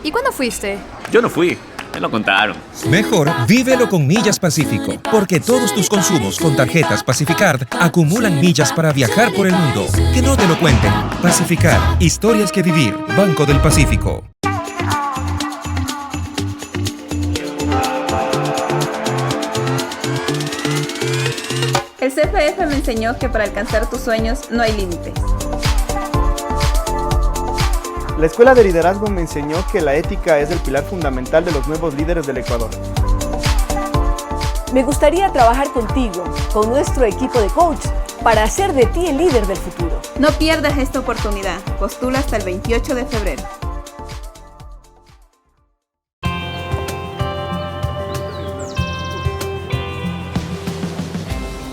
[SPEAKER 12] ¿Y cuándo fuiste?
[SPEAKER 11] Yo no fui, me lo contaron.
[SPEAKER 14] Mejor vívelo con Millas Pacífico, porque todos tus consumos con tarjetas Pacificard acumulan millas para viajar por el mundo. Que no te lo cuenten. Pacificard, historias que vivir. Banco del Pacífico.
[SPEAKER 8] El CFF me enseñó que para alcanzar tus sueños no hay límites.
[SPEAKER 9] La Escuela de Liderazgo me enseñó que la ética es el pilar fundamental de los nuevos líderes del Ecuador.
[SPEAKER 2] Me gustaría trabajar contigo, con nuestro equipo de coach, para hacer de ti el líder del futuro.
[SPEAKER 8] No pierdas esta oportunidad. Postula hasta el 28 de febrero.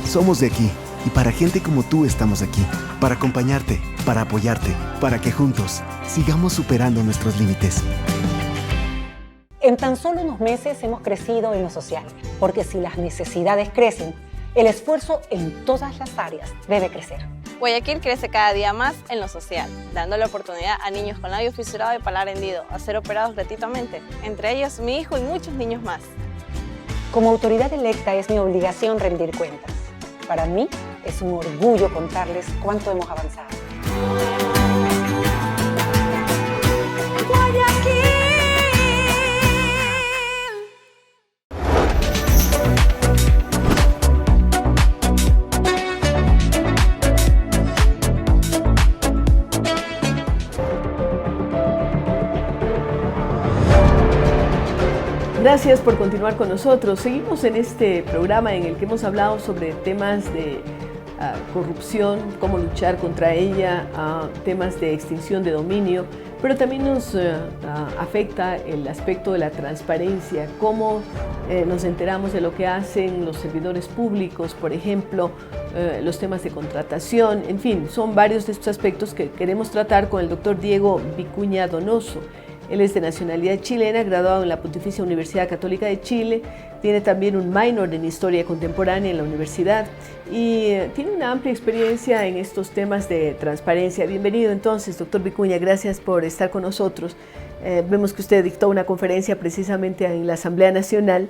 [SPEAKER 4] Somos de aquí y para gente como tú estamos aquí, para acompañarte, para apoyarte, para que juntos sigamos superando nuestros límites.
[SPEAKER 5] En tan solo unos meses hemos crecido en lo social, porque si las necesidades crecen, el esfuerzo en todas las áreas debe crecer.
[SPEAKER 15] Guayaquil crece cada día más en lo social, dando la oportunidad a niños con labio fisurado y paladar hendido a ser operados gratuitamente, entre ellos mi hijo y muchos niños más.
[SPEAKER 5] Como autoridad electa es mi obligación rendir cuentas. Para mí es un orgullo contarles cuánto hemos avanzado.
[SPEAKER 2] Gracias por continuar con nosotros. Seguimos en este programa en el que hemos hablado sobre temas de corrupción, cómo luchar contra ella, temas de extinción de dominio, pero también nos afecta el aspecto de la transparencia, cómo nos enteramos de lo que hacen los servidores públicos, por ejemplo, los temas de contratación, en fin, son varios de estos aspectos que queremos tratar con el doctor Diego Vicuña Donoso. Él es de nacionalidad chilena, graduado en la Pontificia Universidad Católica de Chile, tiene también un minor en Historia Contemporánea en la universidad y tiene una amplia experiencia en estos temas de transparencia. Bienvenido entonces, doctor Vicuña, gracias por estar con nosotros. Vemos que usted dictó una conferencia precisamente en la Asamblea Nacional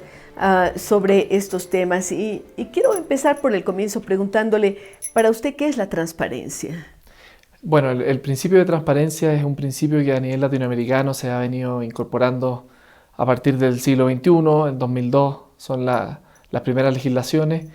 [SPEAKER 2] sobre estos temas y quiero empezar por el comienzo preguntándole, para usted, ¿qué es la transparencia?
[SPEAKER 12] Bueno, el principio de transparencia es un principio que a nivel latinoamericano se ha venido incorporando a partir del siglo XXI, en 2002 son las primeras legislaciones,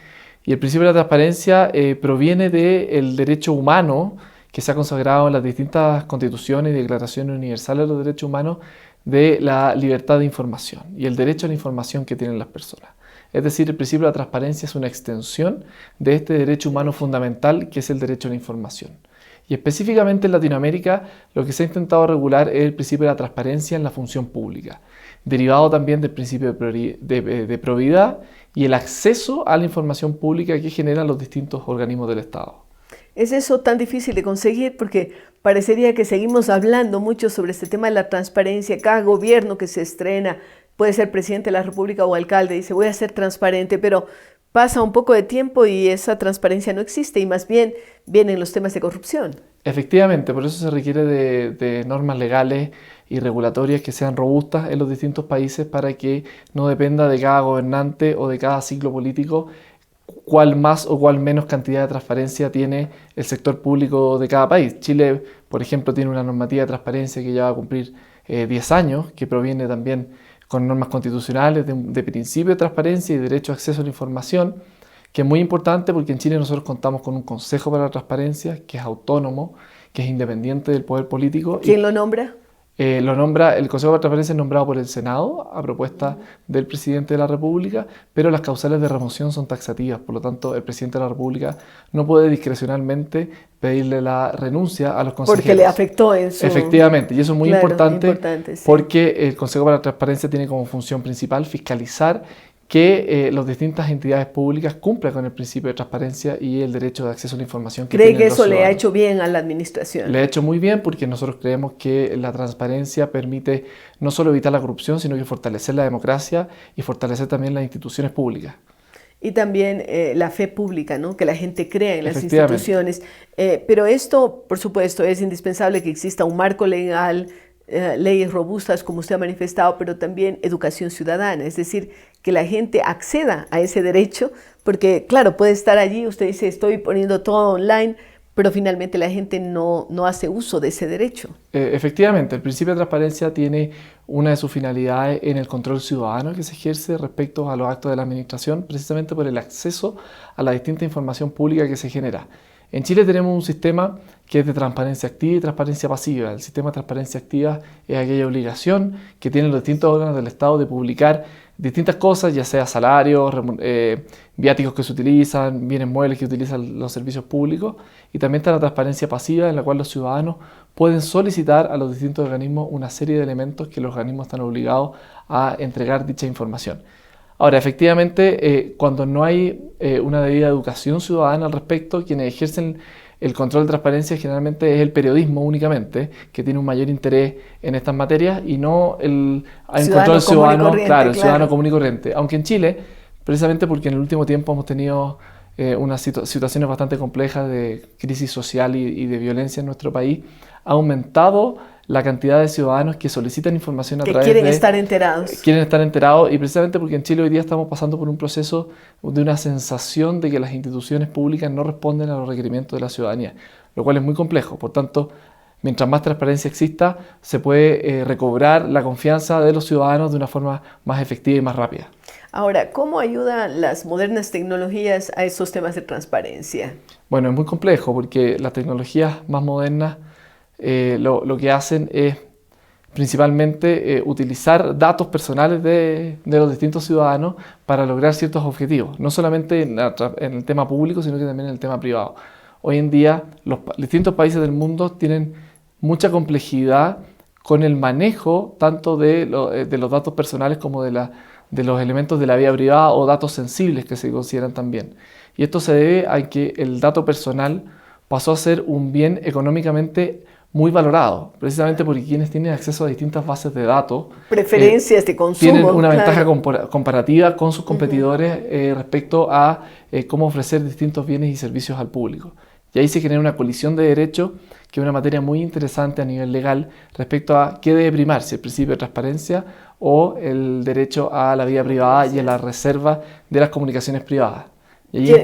[SPEAKER 12] y el principio de la transparencia proviene del derecho humano que se ha consagrado en las distintas constituciones y declaraciones universales de los derechos humanos de la libertad de información y el derecho a la información que tienen las personas. Es decir, el principio de la transparencia es una extensión de este derecho humano fundamental que es el derecho a la información. Y específicamente en Latinoamérica lo que se ha intentado regular es el principio de la transparencia en la función pública, derivado también del principio de probidad y el acceso a la información pública que generan los distintos organismos del Estado.
[SPEAKER 2] ¿Es eso tan difícil de conseguir? Porque parecería que seguimos hablando mucho sobre este tema de la transparencia. Cada gobierno que se estrena, puede ser presidente de la República o alcalde, dice voy a ser transparente, pero pasa un poco de tiempo y esa transparencia no existe y más bien vienen los temas de corrupción.
[SPEAKER 12] Efectivamente, por eso se requiere de normas legales y regulatorias que sean robustas en los distintos países para que no dependa de cada gobernante o de cada ciclo político cuál más o cuál menos cantidad de transparencia tiene el sector público de cada país. Chile, por ejemplo, tiene una normativa de transparencia que ya va a cumplir 10 años, que proviene también con normas constitucionales de principio de transparencia y derecho a acceso a la información, que es muy importante porque en Chile nosotros contamos con un Consejo para la Transparencia, que es autónomo, que es independiente del poder político.
[SPEAKER 2] ¿Quién lo nombra?
[SPEAKER 12] Lo nombra, el Consejo para la Transparencia es nombrado por el Senado a propuesta del Presidente de la República, pero las causales de remoción son taxativas, por lo tanto el Presidente de la República no puede discrecionalmente pedirle la renuncia a los consejeros.
[SPEAKER 2] Porque le afectó en su...
[SPEAKER 12] Efectivamente, y eso es muy importante
[SPEAKER 2] sí.
[SPEAKER 12] Porque el Consejo para la Transparencia tiene como función principal fiscalizar que las distintas entidades públicas cumplan con el principio de transparencia y el derecho de acceso a la información que tienen los ciudadanos.
[SPEAKER 2] ¿Cree que eso le ha hecho bien a la administración?
[SPEAKER 12] Le ha hecho muy bien porque nosotros creemos que la transparencia permite no solo evitar la corrupción, sino que fortalecer la democracia y fortalecer también las instituciones públicas.
[SPEAKER 2] Y también la fe pública, ¿no? Que la gente crea en las instituciones. Pero esto, por supuesto, es indispensable que exista un marco legal, leyes robustas, como usted ha manifestado, pero también educación ciudadana, es decir, que la gente acceda a ese derecho, porque claro, puede estar allí, usted dice estoy poniendo todo online, pero finalmente la gente no hace uso de ese derecho.
[SPEAKER 12] Efectivamente, el principio de transparencia tiene una de sus finalidades en el control ciudadano que se ejerce respecto a los actos de la administración, precisamente por el acceso a la distinta información pública que se genera. En Chile tenemos un sistema que es de transparencia activa y transparencia pasiva. El sistema de transparencia activa es aquella obligación que tienen los distintos órganos del Estado de publicar distintas cosas, ya sea salarios, viáticos que se utilizan, bienes muebles que utilizan los servicios públicos, y también está la transparencia pasiva en la cual los ciudadanos pueden solicitar a los distintos organismos una serie de elementos que los organismos están obligados a entregar dicha información. Ahora, efectivamente, cuando no hay una debida educación ciudadana al respecto, quienes ejercen el control de transparencia generalmente es el periodismo únicamente, que tiene un mayor interés en estas materias y no el control ciudadano, claro, el ciudadano común y corriente. Aunque en Chile, precisamente porque en el último tiempo hemos tenido unas situaciones bastante complejas de crisis social y de violencia en nuestro país, ha aumentado la cantidad de ciudadanos que solicitan información a
[SPEAKER 2] que
[SPEAKER 12] través
[SPEAKER 2] quieren estar enterados.
[SPEAKER 12] Quieren estar enterados, y precisamente porque en Chile hoy día estamos pasando por un proceso de una sensación de que las instituciones públicas no responden a los requerimientos de la ciudadanía, lo cual es muy complejo. Por tanto, mientras más transparencia exista, se puede recobrar la confianza de los ciudadanos de una forma más efectiva y más rápida.
[SPEAKER 2] Ahora, ¿cómo ayudan las modernas tecnologías a estos temas de transparencia?
[SPEAKER 12] Bueno, es muy complejo porque las tecnologías más modernas lo que hacen es principalmente utilizar datos personales de los distintos ciudadanos para lograr ciertos objetivos, no solamente en el tema público, sino que también en el tema privado. Hoy en día los distintos países del mundo tienen mucha complejidad con el manejo tanto de los datos personales como de los elementos de la vida privada o datos sensibles que se consideran también. Y esto se debe a que el dato personal pasó a ser un bien económicamente muy valorado, precisamente porque quienes tienen acceso a distintas bases de datos,
[SPEAKER 2] preferencias de consumo,
[SPEAKER 12] tienen una ventaja comparativa con sus competidores respecto a cómo ofrecer distintos bienes y servicios al público. Y ahí se genera una colisión de derechos, que es una materia muy interesante a nivel legal respecto a qué debe primar, si el principio de transparencia o el derecho a la vida privada y a la reserva de las comunicaciones privadas.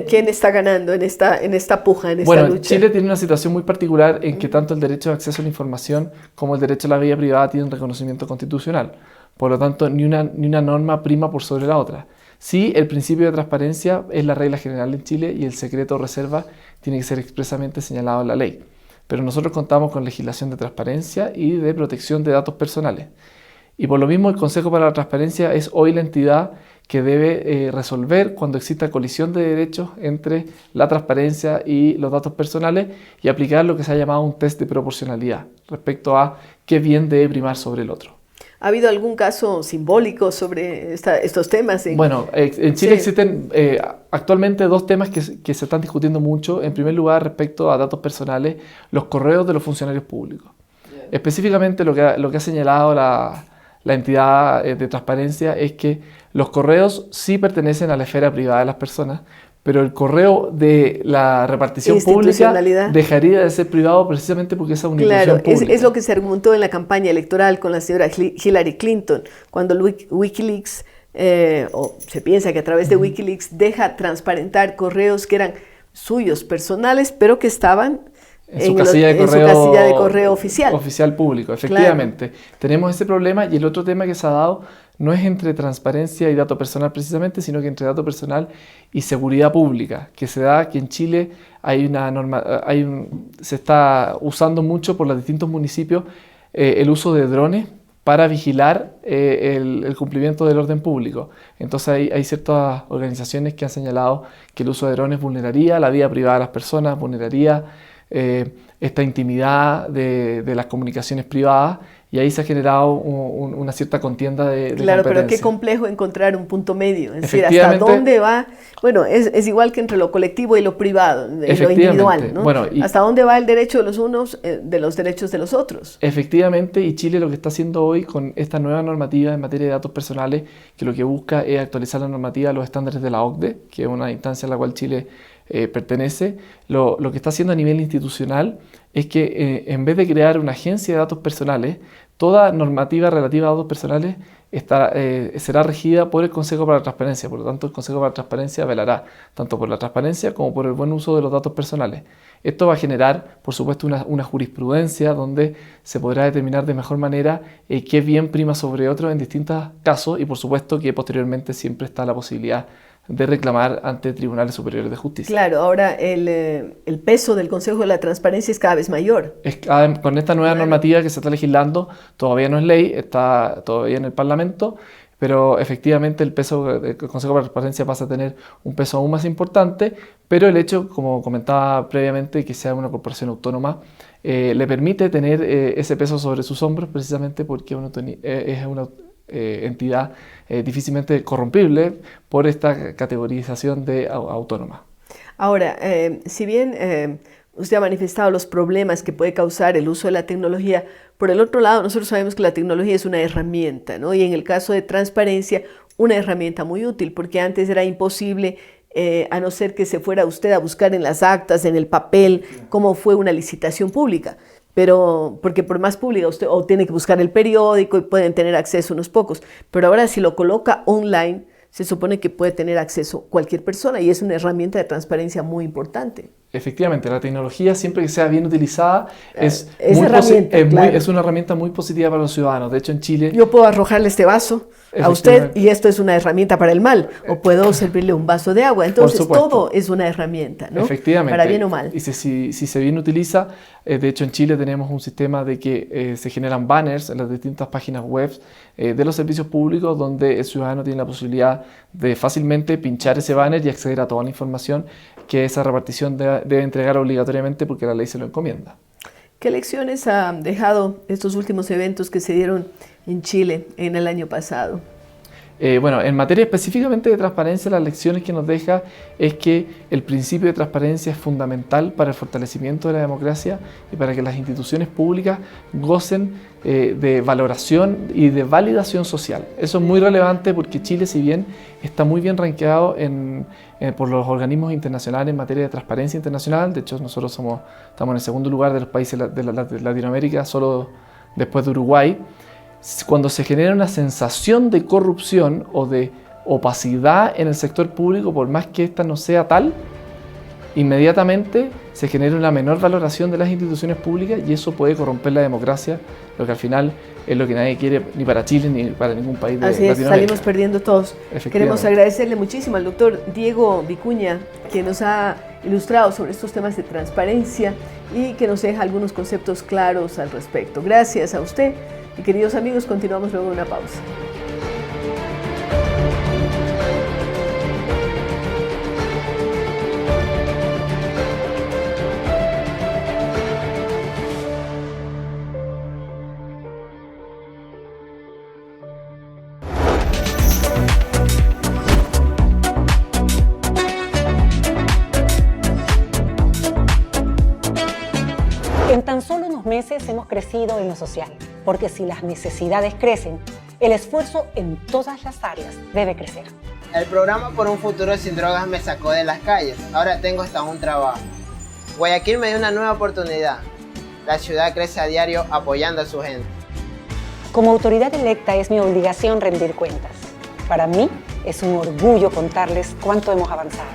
[SPEAKER 2] ¿Quién está ganando en esta puja, en esta lucha?
[SPEAKER 12] Bueno, Chile tiene una situación muy particular en que tanto el derecho de acceso a la información como el derecho a la vida privada tienen reconocimiento constitucional. Por lo tanto, ni una norma prima por sobre la otra. Sí, el principio de transparencia es la regla general en Chile y el secreto o reserva tiene que ser expresamente señalado en la ley. Pero nosotros contamos con legislación de transparencia y de protección de datos personales. Y por lo mismo, el Consejo para la Transparencia es hoy la entidad que debe resolver cuando exista colisión de derechos entre la transparencia y los datos personales y aplicar lo que se ha llamado un test de proporcionalidad respecto a qué bien debe primar sobre el otro.
[SPEAKER 2] ¿Ha habido algún caso simbólico sobre estos temas?
[SPEAKER 12] Bueno, en Chile existen actualmente dos temas que se están discutiendo mucho. En primer lugar, respecto a datos personales, los correos de los funcionarios públicos. Específicamente lo que ha señalado la entidad de transparencia es que los correos sí pertenecen a la esfera privada de las personas, pero el correo de la repartición pública dejaría de ser privado precisamente porque esa es una institución pública.
[SPEAKER 2] Es lo que se argumentó en la campaña electoral con la señora Hillary Clinton, cuando Wikileaks, o se piensa que a través de Wikileaks deja transparentar correos que eran suyos, personales, pero que estaban
[SPEAKER 12] en su casilla de correo
[SPEAKER 2] oficial.
[SPEAKER 12] Oficial público, efectivamente. Claro. Tenemos ese problema, y el otro tema que se ha dado no es entre transparencia y dato personal precisamente, sino que entre dato personal y seguridad pública, que se da que en Chile se está usando mucho por los distintos municipios el uso de drones para vigilar el cumplimiento del orden público. Entonces hay ciertas organizaciones que han señalado que el uso de drones vulneraría la vida privada de las personas, vulneraría esta intimidad de las comunicaciones privadas, y ahí se ha generado una cierta contienda de
[SPEAKER 2] Claro, pero qué complejo encontrar un punto medio, es decir, hasta dónde va, bueno, es igual que entre lo colectivo y lo privado, lo individual, ¿no? Bueno, hasta dónde va el derecho de los unos de los derechos de los otros.
[SPEAKER 12] Efectivamente, y Chile lo que está haciendo hoy con esta nueva normativa en materia de datos personales, que lo que busca es actualizar la normativa a los estándares de la OCDE, que es una instancia a la cual Chile pertenece, lo que está haciendo a nivel institucional es que en vez de crear una agencia de datos personales, toda normativa relativa a datos personales será regida por el Consejo para la Transparencia. Por lo tanto, el Consejo para la Transparencia velará tanto por la transparencia como por el buen uso de los datos personales. Esto va a generar, por supuesto, una jurisprudencia donde se podrá determinar de mejor manera qué bien prima sobre otro en distintos casos, y por supuesto que posteriormente siempre está la posibilidad de reclamar ante tribunales superiores de justicia.
[SPEAKER 2] Claro, ahora el peso del Consejo de la Transparencia es cada vez mayor.
[SPEAKER 12] Con esta nueva normativa que se está legislando, todavía no es ley, está todavía en el Parlamento, pero efectivamente el peso del Consejo de la Transparencia pasa a tener un peso aún más importante, pero el hecho, como comentaba previamente, que sea una corporación autónoma, le permite tener ese peso sobre sus hombros, precisamente porque es una entidad difícilmente corrompible por esta categorización de autónoma.
[SPEAKER 2] Ahora, si bien usted ha manifestado los problemas que puede causar el uso de la tecnología, por el otro lado nosotros sabemos que la tecnología es una herramienta, ¿no? Y en el caso de transparencia, una herramienta muy útil, porque antes era imposible, a no ser que se fuera usted a buscar en las actas, en el papel, cómo fue una licitación pública. pero porque por más pública usted o tiene que buscar el periódico y pueden tener acceso unos pocos, pero ahora si lo coloca online, se supone que puede tener acceso cualquier persona y es una herramienta de transparencia muy importante.
[SPEAKER 12] Efectivamente, la tecnología, siempre que sea bien utilizada, es una herramienta muy positiva para los ciudadanos. De hecho, en Chile...
[SPEAKER 2] Yo puedo arrojarle este vaso a usted y esto es una herramienta para el mal, o puedo servirle un vaso de agua. Entonces, todo es una herramienta, ¿no?
[SPEAKER 12] Efectivamente.
[SPEAKER 2] Para bien o mal.
[SPEAKER 12] Y si se bien utiliza, de hecho, en Chile tenemos un sistema de que se generan banners en las distintas páginas web de los servicios públicos, donde el ciudadano tiene la posibilidad de fácilmente pinchar ese banner y acceder a toda la información que esa repartición debe entregar obligatoriamente porque la ley se lo encomienda.
[SPEAKER 2] ¿Qué lecciones han dejado estos últimos eventos que se dieron en Chile en el año pasado?
[SPEAKER 12] Bueno, en materia específicamente de transparencia, las lecciones que nos deja es que el principio de transparencia es fundamental para el fortalecimiento de la democracia y para que las instituciones públicas gocen de valoración y de validación social. Eso es muy relevante porque Chile, si bien está muy bien rankeado por los organismos internacionales en materia de transparencia internacional, de hecho nosotros estamos en el segundo lugar de los países de Latinoamérica, solo después de Uruguay. Cuando se genera una sensación de corrupción o de opacidad en el sector público, por más que esta no sea tal, inmediatamente se genera una menor valoración de las instituciones públicas y eso puede corromper la democracia, lo que al final es lo que nadie quiere ni para Chile ni para ningún país de Latinoamérica.
[SPEAKER 2] Salimos perdiendo todos. Queremos agradecerle muchísimo al doctor Diego Vicuña, que nos ha ilustrado sobre estos temas de transparencia y que nos deja algunos conceptos claros al respecto. Gracias a usted. Y queridos amigos, continuamos luego de una pausa.
[SPEAKER 5] En tan solo unos meses hemos crecido en lo social, porque si las necesidades crecen, el esfuerzo en todas las áreas debe crecer.
[SPEAKER 13] El programa Por un Futuro Sin Drogas me sacó de las calles, ahora tengo hasta un trabajo. Guayaquil me dio una nueva oportunidad. La ciudad crece a diario apoyando a su gente.
[SPEAKER 5] Como autoridad electa es mi obligación rendir cuentas. Para mí es un orgullo contarles cuánto hemos avanzado.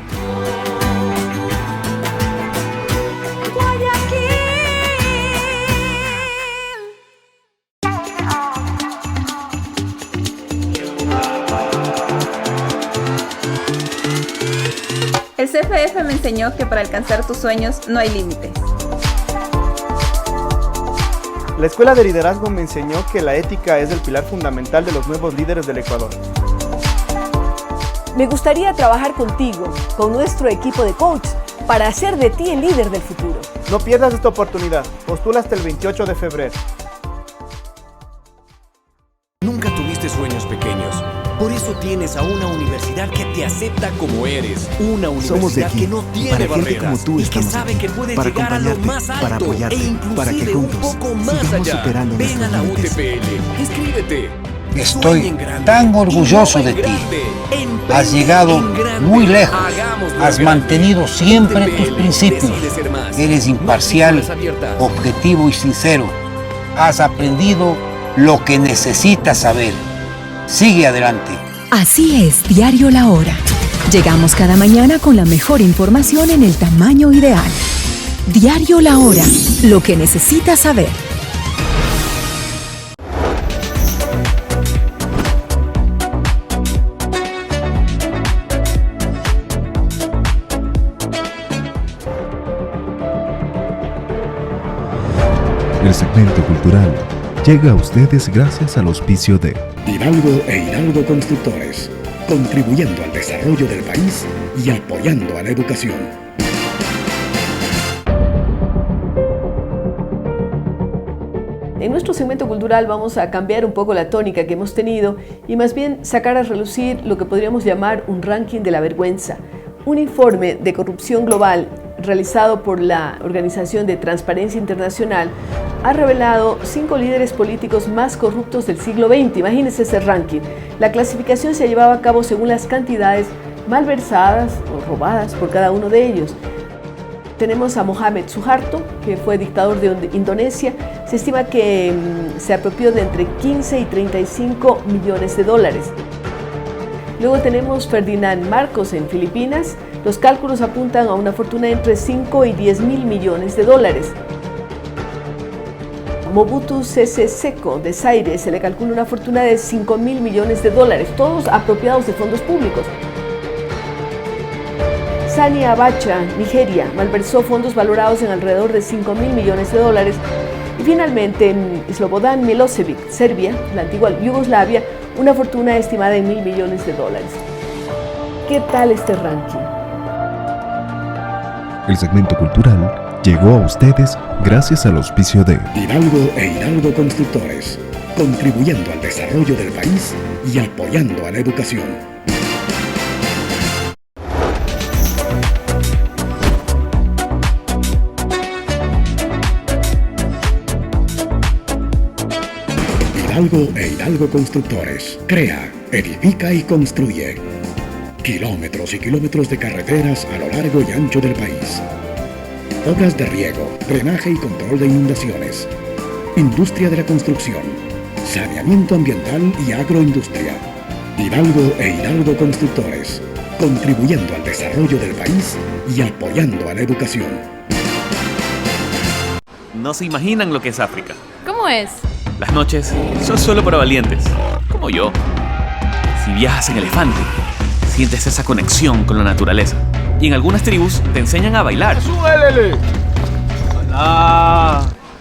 [SPEAKER 8] El CFF me enseñó que para alcanzar tus sueños no hay límites.
[SPEAKER 9] La Escuela de Liderazgo me enseñó que la ética es el pilar fundamental de los nuevos líderes del Ecuador.
[SPEAKER 2] Me gustaría trabajar contigo, con nuestro equipo de coach, para hacer de ti el líder del futuro.
[SPEAKER 9] No pierdas esta oportunidad. Postula hasta el 28 de febrero.
[SPEAKER 7] Nunca tuviste sueños pequeños. Por eso tienes a una universidad que te acepta como eres. Una universidad que no tiene barreras y que sabe que puedes llegar a lo más alto
[SPEAKER 4] para apoyarte,
[SPEAKER 7] e inclusive
[SPEAKER 4] para que juntos
[SPEAKER 7] un poco más
[SPEAKER 4] sigamos
[SPEAKER 7] allá.
[SPEAKER 4] superando
[SPEAKER 7] Ven a la
[SPEAKER 4] nuestros
[SPEAKER 7] UTPL, inscríbete.
[SPEAKER 16] Estoy tan orgulloso de ti. Has llegado muy lejos. Has mantenido siempre tus principios. Eres imparcial, objetivo y sincero. Has aprendido lo que necesitas saber. Sigue adelante.
[SPEAKER 17] Así es, Diario La Hora. Llegamos cada mañana con la mejor información en el tamaño ideal. Diario La Hora. Lo que necesitas saber.
[SPEAKER 1] El segmento cultural llega a ustedes gracias al auspicio de
[SPEAKER 18] Hidalgo e Hidalgo Constructores, contribuyendo al desarrollo del país y apoyando a la educación.
[SPEAKER 2] En nuestro segmento cultural vamos a cambiar un poco la tónica que hemos tenido y más bien sacar a relucir lo que podríamos llamar un ranking de la vergüenza, un informe de corrupción global realizado por la Organización de Transparencia Internacional ha revelado 5 líderes políticos más corruptos del siglo XX. Imagínense ese ranking. La clasificación se llevaba a cabo según las cantidades malversadas o robadas por cada uno de ellos. Tenemos a Mohamed Suharto, que fue dictador de Indonesia. Se estima que se apropió de entre 15 y 35 millones de dólares. Luego tenemos Ferdinand Marcos en Filipinas. Los cálculos apuntan a una fortuna entre 5 y 10 mil millones de dólares. Mobutu Sese Seko de Zaire se le calcula una fortuna de 5 mil millones de dólares, todos apropiados de fondos públicos. Sani Abacha, Nigeria, malversó fondos valorados en alrededor de 5 mil millones de dólares. Y finalmente, en Slobodan Milosevic, Serbia, la antigua Yugoslavia, una fortuna estimada en 1.000 millones de dólares. ¿Qué tal este ranking?
[SPEAKER 1] El segmento cultural llegó a ustedes gracias al auspicio de
[SPEAKER 18] Hidalgo e Hidalgo Constructores, contribuyendo al desarrollo del país y apoyando a la educación. Hidalgo e Hidalgo Constructores. Crea, edifica y construye. Kilómetros y kilómetros de carreteras a lo largo y ancho del país. Obras de riego, drenaje y control de inundaciones. Industria de la construcción. Saneamiento ambiental y agroindustria. Hidalgo e Hidalgo Constructores. Contribuyendo al desarrollo del país y apoyando a la educación.
[SPEAKER 11] No se imaginan lo que es África.
[SPEAKER 8] ¿Cómo es?
[SPEAKER 11] Las noches son solo para valientes, como yo. Si viajas en elefante, sientes esa conexión con la naturaleza. Y en algunas tribus te enseñan a bailar.
[SPEAKER 8] ¡Súbelele!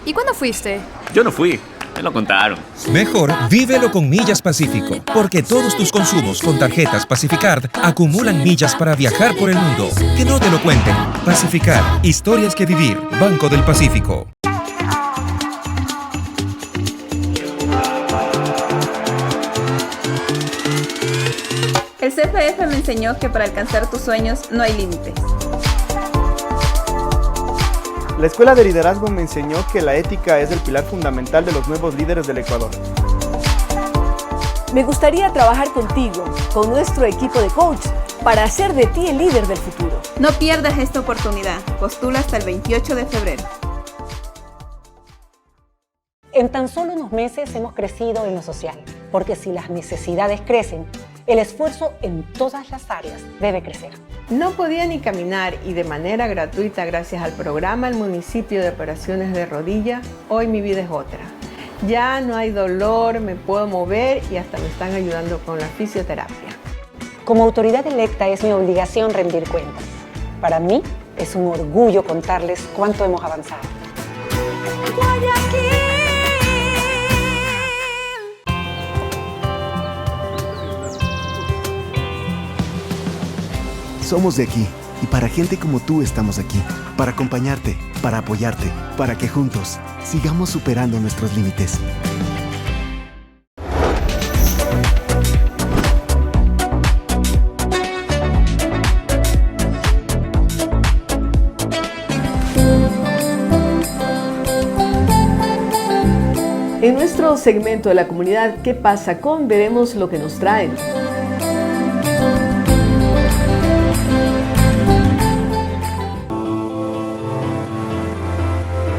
[SPEAKER 8] ¿Y cuándo fuiste?
[SPEAKER 11] Yo no fui, me lo contaron.
[SPEAKER 14] Mejor vívelo con Millas Pacífico, porque todos tus consumos con tarjetas Pacificard acumulan millas para viajar por el mundo. Que no te lo cuenten. Pacificard, historias que vivir. Banco del Pacífico.
[SPEAKER 8] El CFF me enseñó que para alcanzar tus sueños no hay límites.
[SPEAKER 9] La Escuela de Liderazgo me enseñó que la ética es el pilar fundamental de los nuevos líderes del Ecuador.
[SPEAKER 2] Me gustaría trabajar contigo, con nuestro equipo de coach, para hacer de ti el líder del futuro.
[SPEAKER 8] No pierdas esta oportunidad. Postula hasta el 28 de febrero.
[SPEAKER 5] En tan solo unos meses hemos crecido en lo social, porque si las necesidades crecen, el esfuerzo en todas las áreas debe crecer.
[SPEAKER 19] No podía ni caminar y de manera gratuita gracias al programa El Municipio de Operaciones de Rodilla, hoy mi vida es otra. Ya no hay dolor, me puedo mover y hasta me están ayudando con la fisioterapia.
[SPEAKER 5] Como autoridad electa es mi obligación rendir cuentas. Para mí es un orgullo contarles cuánto hemos avanzado.
[SPEAKER 4] Somos de aquí y para gente como tú estamos aquí, para acompañarte, para apoyarte, para que juntos sigamos superando nuestros límites.
[SPEAKER 2] En nuestro segmento de la comunidad ¿Qué pasa con? Veremos lo que nos traen.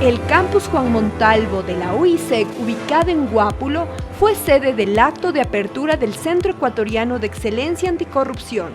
[SPEAKER 20] El campus Juan Montalvo de la UISEC, ubicado en Guápulo, fue sede del acto de apertura del Centro Ecuatoriano de Excelencia Anticorrupción.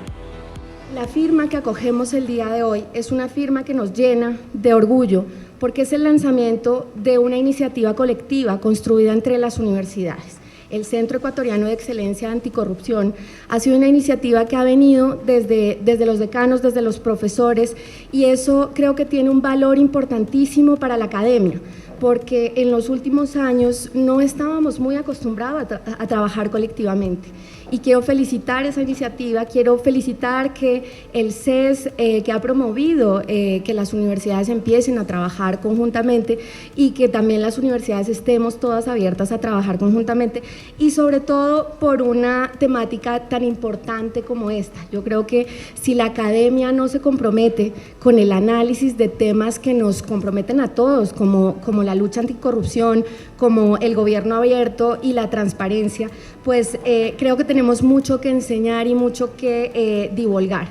[SPEAKER 21] La firma que acogemos el día de hoy es una firma que nos llena de orgullo porque es el lanzamiento de una iniciativa colectiva construida entre las universidades. El Centro Ecuatoriano de Excelencia Anticorrupción ha sido una iniciativa que ha venido desde los decanos, desde los profesores, y eso creo que tiene un valor importantísimo para la academia, porque en los últimos años no estábamos muy acostumbrados a trabajar colectivamente. Y quiero felicitar esa iniciativa, quiero felicitar que el CES, que ha promovido que las universidades empiecen a trabajar conjuntamente y que también las universidades estemos todas abiertas a trabajar conjuntamente y sobre todo por una temática tan importante como esta. Yo creo que si la academia no se compromete con el análisis de temas que nos comprometen a todos, como la lucha anticorrupción, como el gobierno abierto y la transparencia, pues creo que tenemos mucho que enseñar y mucho que divulgar.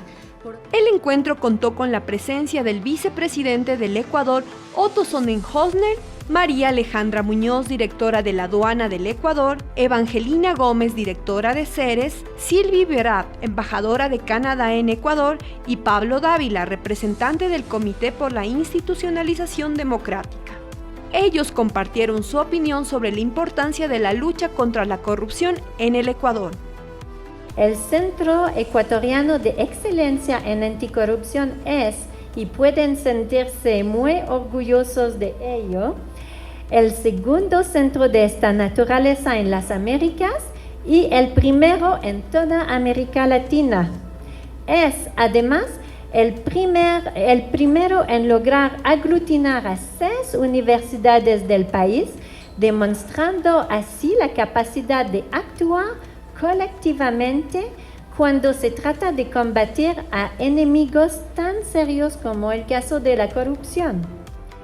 [SPEAKER 20] El El encuentro contó con la presencia del vicepresidente del Ecuador, Otto Sonnenhösner, María Alejandra Muñoz, directora de la Aduana del Ecuador, Evangelina Gómez, directora de Ceres, Sylvie Berat, embajadora de Canadá en Ecuador, y Pablo Dávila, representante del Comité por la Institucionalización Democrática. Ellos compartieron su opinión sobre la importancia de la lucha contra la corrupción en el Ecuador.
[SPEAKER 3] El Centro Ecuatoriano de Excelencia en Anticorrupción es, y pueden sentirse muy orgullosos de ello, el segundo centro de esta naturaleza en las Américas y el primero en toda América Latina. Es, además, el primero en lograr aglutinar a 6 universidades del país, demostrando así la capacidad de actuar colectivamente cuando se trata de combatir a enemigos tan serios como el caso de la corrupción.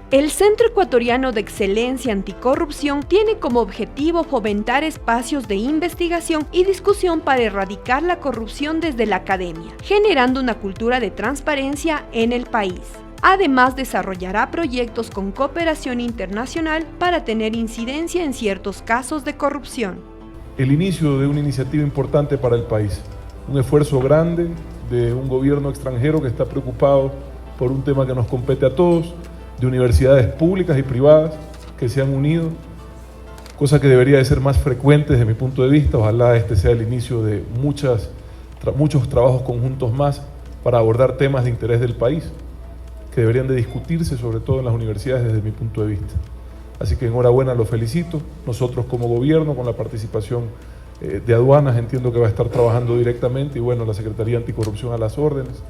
[SPEAKER 20] El Centro Ecuatoriano de Excelencia Anticorrupción tiene como objetivo fomentar espacios de investigación y discusión para erradicar la corrupción desde la academia, generando una cultura de transparencia en el país. Además, desarrollará proyectos con cooperación internacional para tener incidencia en ciertos casos de corrupción.
[SPEAKER 22] El inicio de una iniciativa importante para el país, un esfuerzo grande de un gobierno extranjero que está preocupado por un tema que nos compete a todos, de universidades públicas y privadas que se han unido, cosa que debería de ser más frecuente desde mi punto de vista. Ojalá este sea el inicio de muchos trabajos conjuntos más para abordar temas de interés del país, que deberían de discutirse sobre todo en las universidades desde mi punto de vista. Así que enhorabuena, los felicito. Nosotros como gobierno, con la participación de aduanas, entiendo que va a estar trabajando directamente, y bueno, la Secretaría Anticorrupción a las órdenes,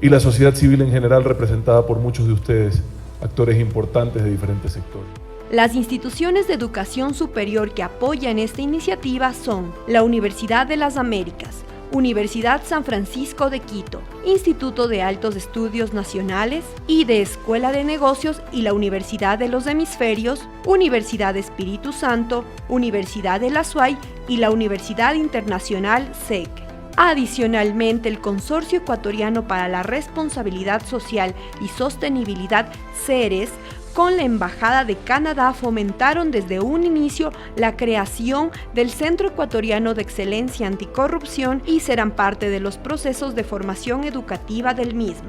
[SPEAKER 22] y la sociedad civil en general, representada por muchos de ustedes, actores importantes de diferentes sectores.
[SPEAKER 20] Las instituciones de educación superior que apoyan esta iniciativa son la Universidad de las Américas, Universidad San Francisco de Quito, Instituto de Altos Estudios Nacionales y de Escuela de Negocios y la Universidad de los Hemisferios, Universidad Espíritu Santo, Universidad de la SUAY y la Universidad Internacional SEC. Adicionalmente, el Consorcio Ecuatoriano para la Responsabilidad Social y Sostenibilidad, CERES, con la Embajada de Canadá fomentaron desde un inicio la creación del Centro Ecuatoriano de Excelencia Anticorrupción y serán parte de los procesos de formación educativa del mismo.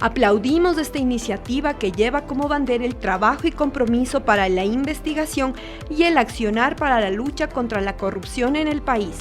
[SPEAKER 20] Aplaudimos esta iniciativa que lleva como bandera el trabajo y compromiso para la investigación y el accionar para la lucha contra la corrupción en el país.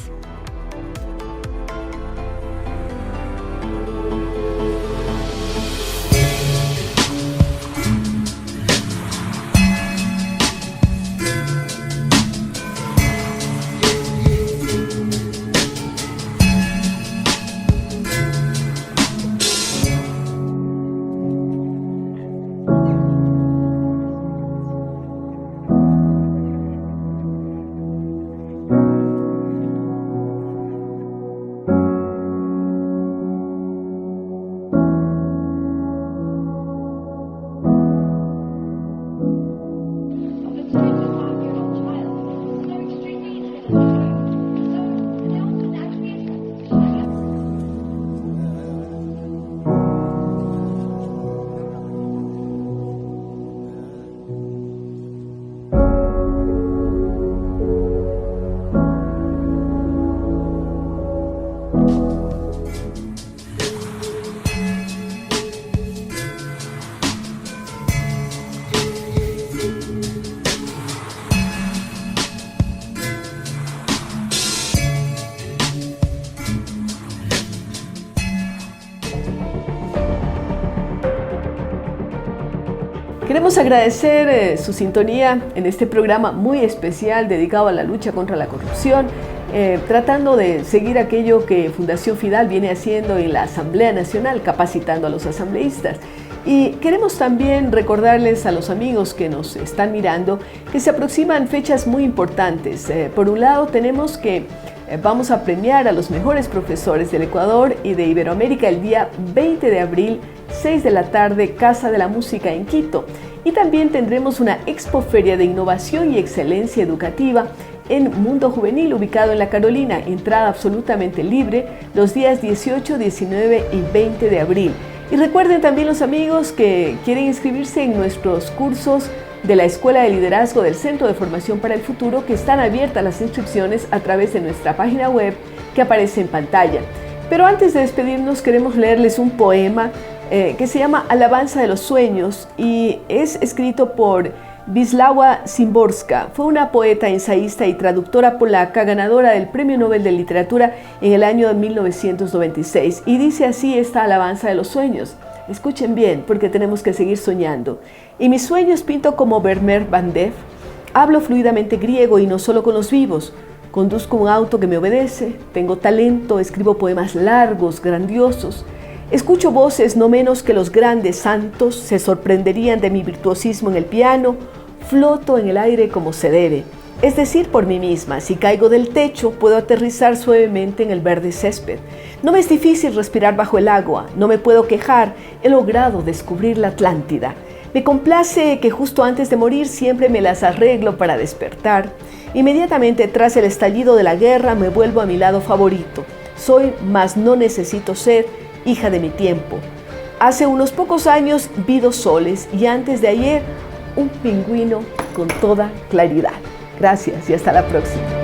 [SPEAKER 2] Queremos agradecer su sintonía en este programa muy especial dedicado a la lucha contra la corrupción, tratando de seguir aquello que Fundación Fidal viene haciendo en la Asamblea Nacional, capacitando a los asambleístas. Y queremos también recordarles a los amigos que nos están mirando que se aproximan fechas muy importantes. Por un lado, tenemos que vamos a premiar a los mejores profesores del Ecuador y de Iberoamérica el día 20 de abril, 6 de la tarde, Casa de la Música en Quito. Y también tendremos una expoferia de innovación y excelencia educativa en Mundo Juvenil, ubicado en La Carolina, entrada absolutamente libre los días 18, 19 y 20 de abril. Y recuerden también los amigos que quieren inscribirse en nuestros cursos de la Escuela de Liderazgo del Centro de Formación para el Futuro, que están abiertas las inscripciones a través de nuestra página web que aparece en pantalla. Pero antes de despedirnos queremos leerles un poema que se llama Alabanza de los Sueños y es escrito por Wisława Szymborska. Fue una poeta, ensayista y traductora polaca, ganadora del Premio Nobel de Literatura en el año 1996. Y dice así esta alabanza de los sueños. Escuchen bien, porque tenemos que seguir soñando. Y mis sueños pinto como Vermeer Van Def. Hablo fluidamente griego y no solo con los vivos. Conduzco un auto que me obedece. Tengo talento, escribo poemas largos, grandiosos. Escucho voces no menos que los grandes santos. Se sorprenderían de mi virtuosismo en el piano. Floto en el aire como se debe. Es decir, por mí misma, si caigo del techo, puedo aterrizar suavemente en el verde césped. No me es difícil respirar bajo el agua, no me puedo quejar, he logrado descubrir la Atlántida. Me complace que justo antes de morir siempre me las arreglo para despertar. Inmediatamente tras el estallido de la guerra me vuelvo a mi lado favorito. Soy, mas no necesito ser, hija de mi tiempo. Hace unos pocos años vi 2 soles y antes de ayer un pingüino con toda claridad. Gracias y hasta la próxima.